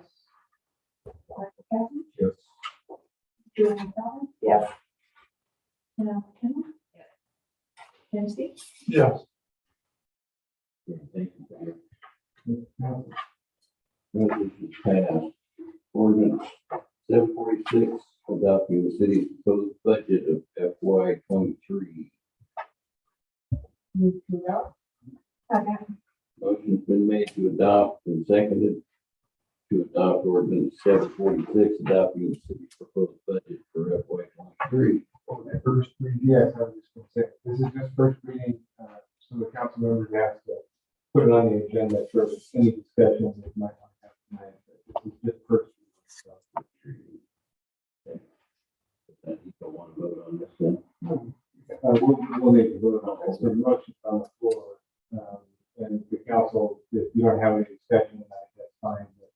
Michael Captain, Yes. Julie McDonald, Yes. Hannah McKenna. Yes. Tim Steve. Yes. Thank you. Resolution passed. Ordinance 746, adopting the city's proposed budget of FY 23. Move to adopt. Second. Motion's been made to adopt and seconded to adopt ordinance 746, adopting the city's proposed budget for FY 23. First reading, yes, I was just gonna say, this is just first reading, so the council members have to put it on the agenda for any discussions that might not have tonight. But this is just first reading, so. You don't want to vote on this then? We'll need to vote on this, the motion on the floor, and the council, if you don't have any discussion tonight, that's fine, but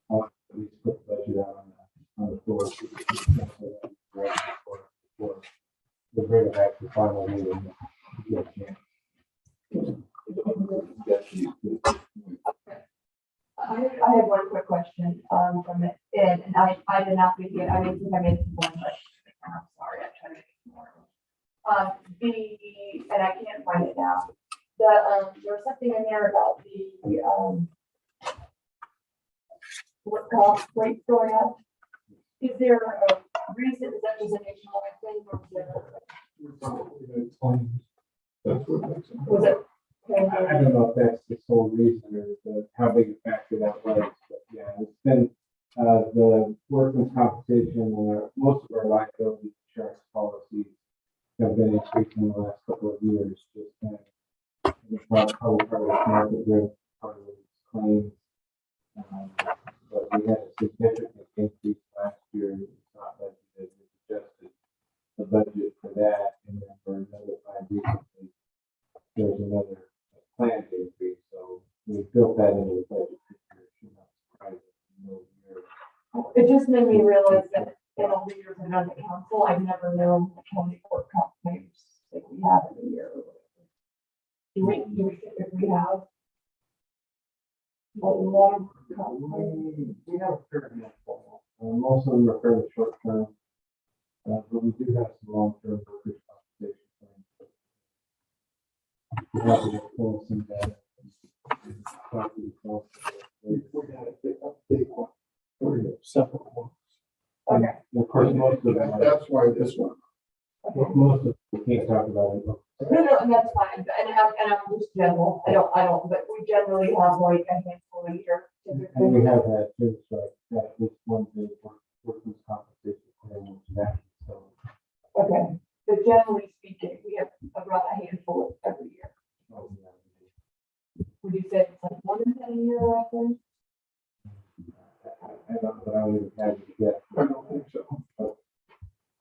I'll at least put the budget out on the floor. We'll bring it back to the final meeting. Yes, yeah. I have one quick question, from it, and I did not read it, I didn't think I made one, but I'm sorry, I tried to make it more. And I can't find it now, there was something in there about the, what cost rates going up? Is there a reason, is that just an economic thing, or is there, We're probably at claims. That's what makes it. was it I don't know if that's the sole reason or how big a factor that was, but yeah, it's been, the workman's compensation and most of our liability insurance policies have been increasing in the last couple of years, just probably part of the market risk, part of the claims. But we had a significant increase last year. It's not budgeted, we adjusted the budget for that, and then for another 5 recently, there's another planned increase, so we built that into the budget picture. Should not surprise us in the year. It just made me realize that in all the years I've been on the council, I've never known how many court comp claims that we have in a year. Do we if we have a lot of comp claims? We have a fair handful. Most of them are fairly short term, but we do have some long term workers' compensation claims. We have to pull some data. Separate ones. Okay. Of course, most of them, That's why this one. most of them, we can't talk about it. No, and that's fine, and I'm just general, I don't, but we generally have like a handful a year. And we have had things like that, this one big workers' compensation claim, which that, so. Okay, but generally speaking, we have around a handful every year. Would you say it's like more than 10 a year, roughly? I don't, but I don't even have it yet. I don't think so.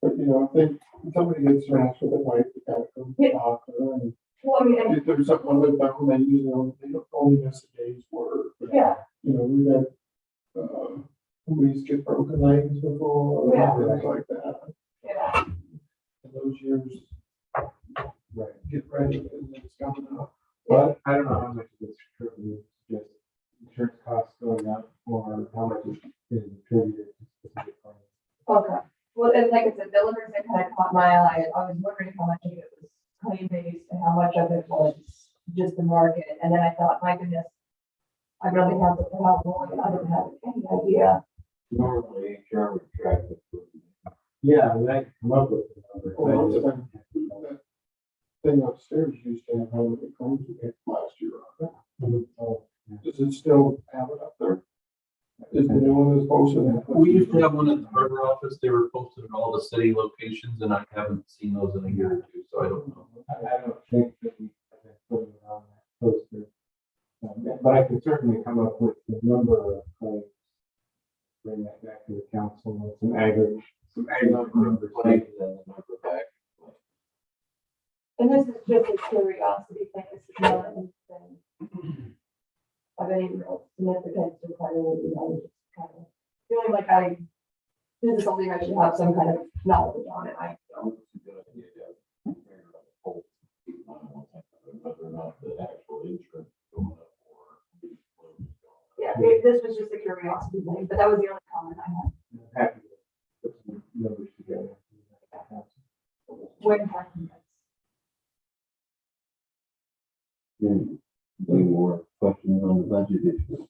But you know, I think somebody gets smashed with a wife, they gotta go to the doctor, and Well, I mean, if there's something on the down, they don't only miss a day's work. But, yeah, you know, we had, police get broken legs before, Yeah. things like that. yeah, And those years, Right. get ready, and it's coming up. But I don't know how much of this is attributed to just insurance costs going up, or how much is attributed to specific claims. okay. Well, and like I said, the liver that kind of caught my eye, I was wondering how much of it was claim based and how much of it was just the market, and then I thought, my goodness, I really have to put out more, and I don't have any idea. Normally, HR would track it. Yeah, I mean, I can come up with the number. Well, most of them, that thing upstairs used to have how many claims we had last year on that. Oh, Does it still have it up there? Is the new one that's posted? We used to have one at the harbor office. They were posted at all the city locations, and I haven't seen those in a year or two, so I don't know. I don't think that we have put it on that poster. But I can certainly come up with the number of claims, bring that back to the council with some aggregate numbers. Claims and the number back. And this is just a curiosity thing, this is not anything of any real significance or priority, I was just kind of feeling like this is something I should have some kind of knowledge on it, I don't. Whether or not the actual insurance going up or. Yeah, this was just a curiosity thing, but that was the only comment I had. Happy to put some numbers together. When talking Any more questions on the budget issue?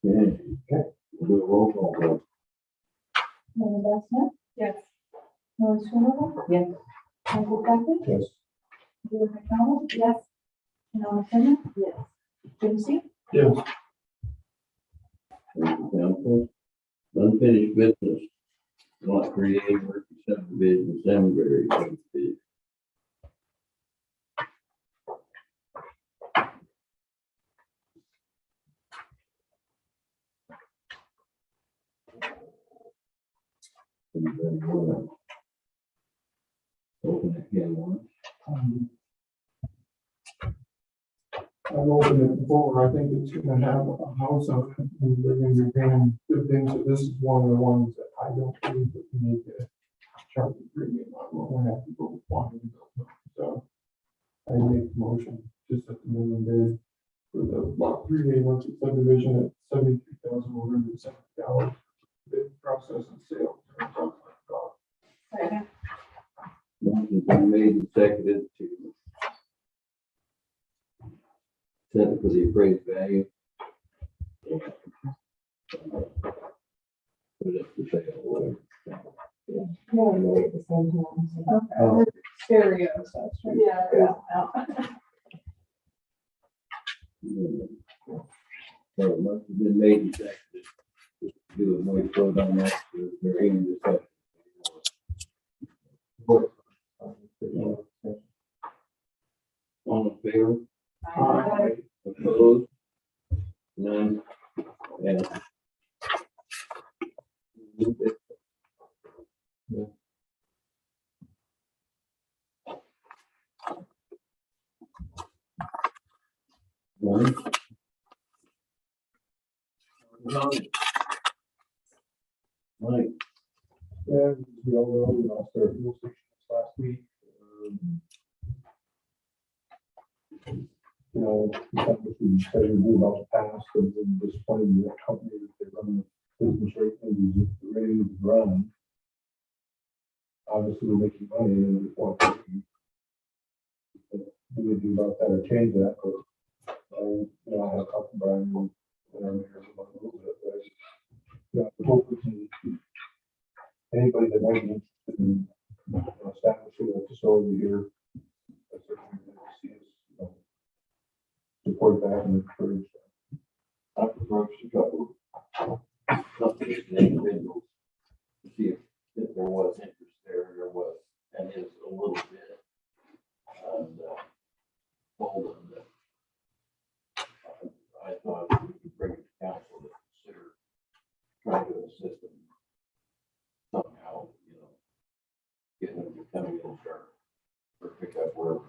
Okay, we'll do a roll call vote. Mary Beth Smith, Yes. Lauren Schoonover, Yes. Michael Beckman, Yes. Julie McDonald, Yes. Janelle Finner, Yes. Jim C. Yes. Thank you, council. Unfinished business. Lot 3A, Murphy subdivision, Sunbury subdivision. Open it again once. I've opened it before, I think it's gonna have a house on it, and they're gonna be paying good things, so this is one of the ones that I don't believe that we need to charge the premium on, we'll have to go find it. So I make the motion, just at the minimum bid for the lot 3A North subdivision at $73,170. Bid process and sale. Second. Motion's been made and seconded to set it for the appraised value. Put it up for sale, or whatever. really at the same time. Oh. Stereo, so that's right. Yeah. So it must have been made effective. Do a noise vote on that, they're aiming to set. All in favor? Aye. Opposed? None? And. One. Mike. Yeah, we all know, we lost our fuel stations last week. You know, we said we knew about the past, and then this point, the company that they run the business rate and is ready to run. Obviously, we're making money and we want to. Do anything about that or change that, but, you know, I have talked to Brian and our mayor about a little bit, but, you know, I hope we can, anybody that might be interested in establishing a facility here, I certainly want to see us, you know, support that and encourage that. I've approached a couple of companies and individuals to see if there was interest there, and there was, and is a little bit. And told them that I thought we could bring it to council to consider trying to assist them somehow, you know, getting them to come in and start or pick up where,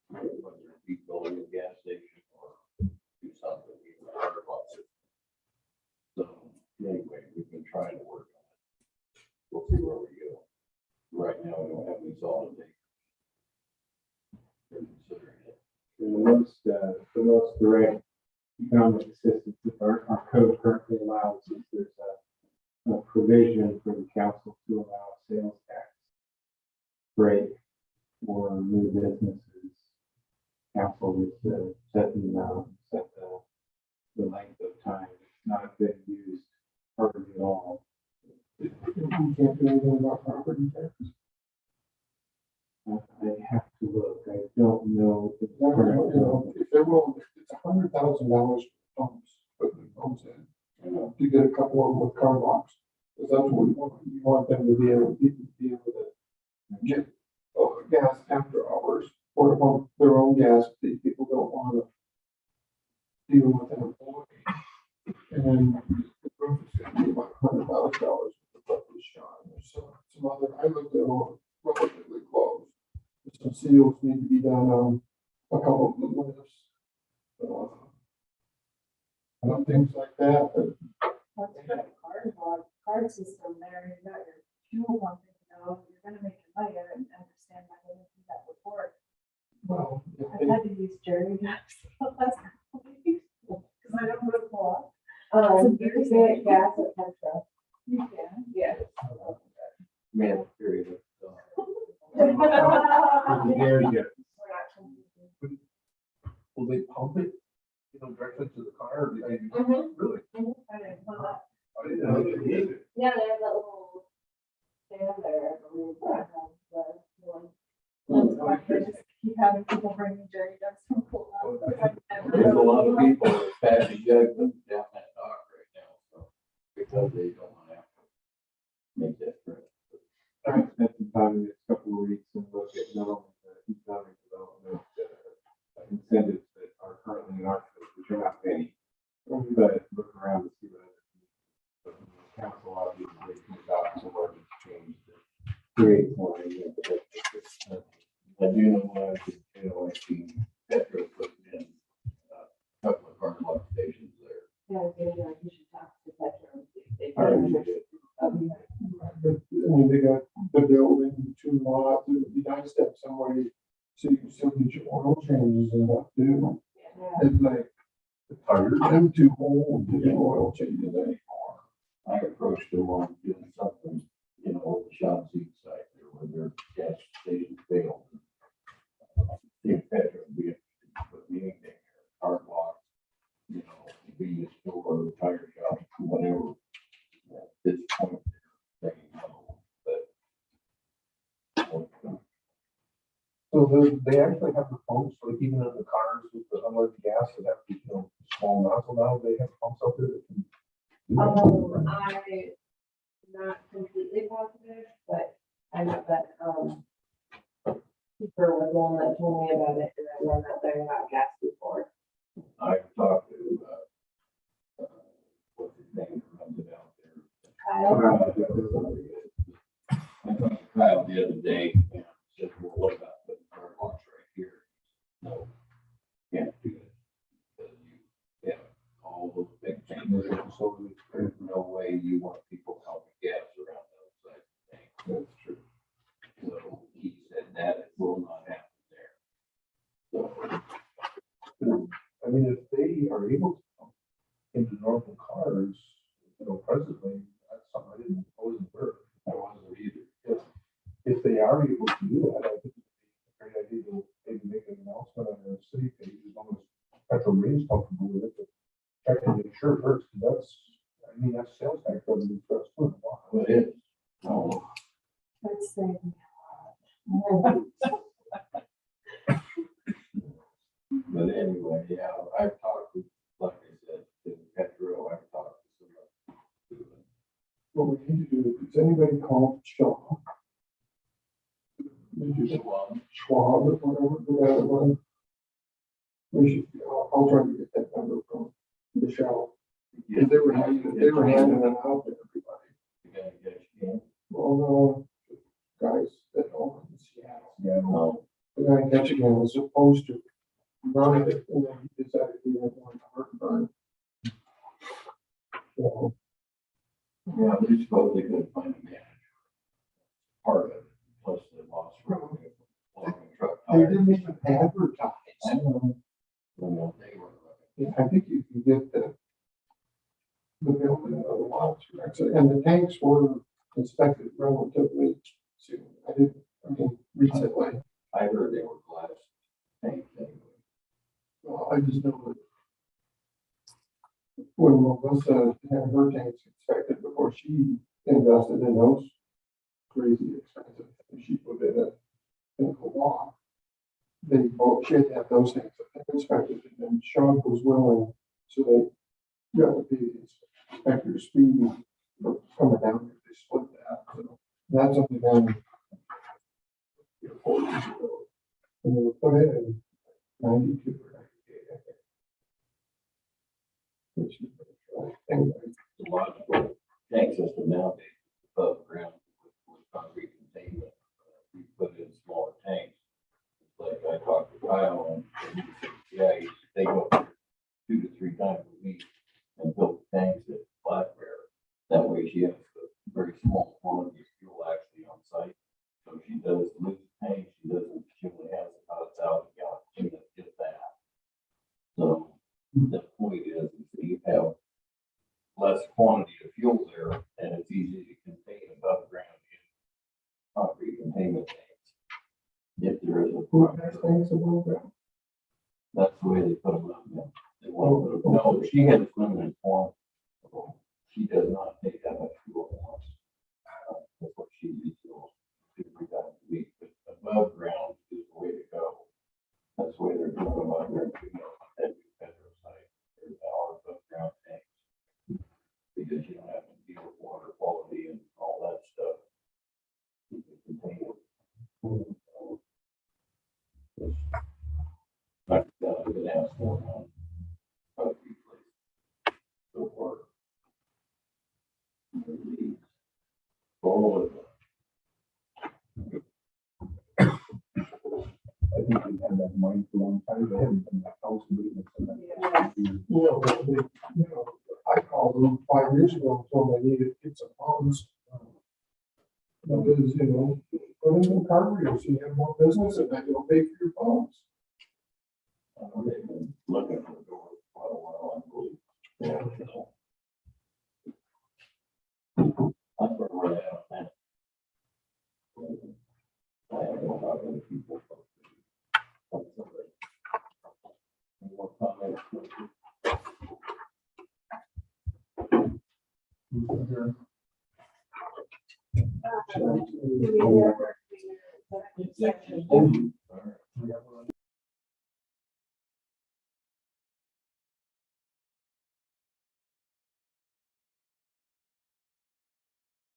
whether it be building a gas station or do something, even a water faucet. So anyway, we've been trying to work on it. We'll see where we go. Right now, we don't have any solid date. We're considering it. And the most direct economic assistance that our code currently allows is there's a provision for the council to allow sales tax break for new businesses. Council is set the amount, set the length of time. It's not been used hardly at all. We can't do anything about property tax. I have to look. I don't know. You know, if they're willing, it's $100,000 for pumps, putting pumps in, you know, to get a couple of them with car locks. Because that's what we want. You want them to be able, people to be able to get gas after hours or to pump their own gas. These people don't want to deal with an employee. And the roof is going to be about $100,000 to put this shot. There's some other, I looked at all relatively close. Some seals need to be done on a couple of the windows. Things like that, but Once you got a card system there, you got your fuel pumping, you know, you're gonna make your money. I didn't understand that when I did that report. well, I've had to use Jerry gas the last couple of weeks, because I don't know what to pull up. You can get gas at Petra. You can, yeah. Man, period. Gary, yeah. Will they pump it, you know, directly to the car? Or really? I didn't know that. I didn't know they did it. Yeah, they have that little stand there, I believe, that has the one. That's why I just keep having people bring me Jerry gas from pull up. There's a lot of people that pass the judgment down that dock right now, so, because they don't want to have to make that trip. I spent some time in the next couple of weeks and look at not only the economic development incentives that are currently in our code, which are not many, but look around to see what other council obviously comes out to work and change to create more. I do know when I was in jail, I seen Petro putting in a couple of car lock stations there. Yeah, you should talk to Petra and see if they I can. really did. but, I mean, they got the building, 2 lots, it would be nice to have somebody, so you can still get your oil changes and stuff too. Yeah. It's like, the tires, them too old to do oil changes anymore. I approached them on doing something, you know, with the shop seat site there where their gas station failed. See if Petro would be interested in putting anything there, car lock, you know, convenience store, tire shop, whatever. At this point, So they actually have the pumps, like even in the cars with the unleaded gas that have, small nozzle now, they have pumps out there that can. do that. I'm not completely positive, but I know that, Cooper was one that told me about it, and I run that thing about gas before. I've talked to, what's his name, who runs it out there. Kyle? I talked to Kyle the other day, and said, well, what about putting car wash right here? No, can't do it. Because you have all those big tanks, so there's no way you want people pumping gas around those sides of tanks. That's true. So he said that it will not happen there. So, I mean, if they are able to pump into normal cars, presently, that's something I wasn't aware of. I wasn't either. If they are able to do that, I think it's a great idea to maybe make an announcement on their city page as long as Petro Ray's comfortable with it. But check to make sure first, because that's sales tax revenue for us too. Well, it is. Oh, Let's see. but anyway, yeah, I've talked with, like I said, to Petro, I've talked to some. What we need to do, is anybody call Schwab? Schwab or whatever. We should, I'll try to get that number from Michelle. If they were handing it out to everybody. You gotta get you. Well, no, guys that own in Seattle. Yeah, no. The guy in Ketchikan was supposed to run it, and then he decided he didn't want to heartburn. So, Yeah, they suppose they couldn't find a manager. Part of it, plus they lost revenue. Long truck they tires. didn't even advertise. I know. Well, they were looking. I think you can get the building of the wild actually, and the tanks were inspected relatively soon. Recently. I heard they were glass tanks anyway. Well, I just know that when Melissa had her tanks inspected before she invested in those crazy expensive, she put in a law. They both, she had to have those things inspected, and then Sean was willing, so they got to be inspectors speed for coming down, if they split that. So that's only been 4 years ago. And they were put in 92 or 98, I think. Which is, anyway. The logical tank system nowadays, above ground with concrete containment, we put in smaller tanks. Like I talked to Kyle and he said, yeah, they go up there 2 to 3 times a week and build tanks at Black Bear. That way she has a very small quantity of fuel actually on site. So she does lose tank, she only has about 1,000 gallons, and that's just that. So the point is that you have less quantity of fuel there, and it's easy to contain above ground in concrete containment tanks. If there is a Who has things above ground? that's the way they put them up. They want to put them, no, she has limited quantity. She does not take that much fuel at once. That's what she refuels 2 to 3 times a week, but above ground is the way to go. That's the way they're doing them out there, at the federal site. There's our above ground tanks. Because you don't have to deal with water quality and all that stuff. You can contain it. I've been asked for on quite a few places so far. All of them. I think we've had that in mind for a long time. They haven't been that house maintenance in that. I called them 5 years ago and told them I needed to get some phones. Because, put in some carburetors, so you have more business and then you'll pay for your phones. They've been looking for the door for quite a while, I believe. Yeah. I'm going to run out of that. I don't know how many people. Any more comments? Do we ever do an executive session? Yeah, we're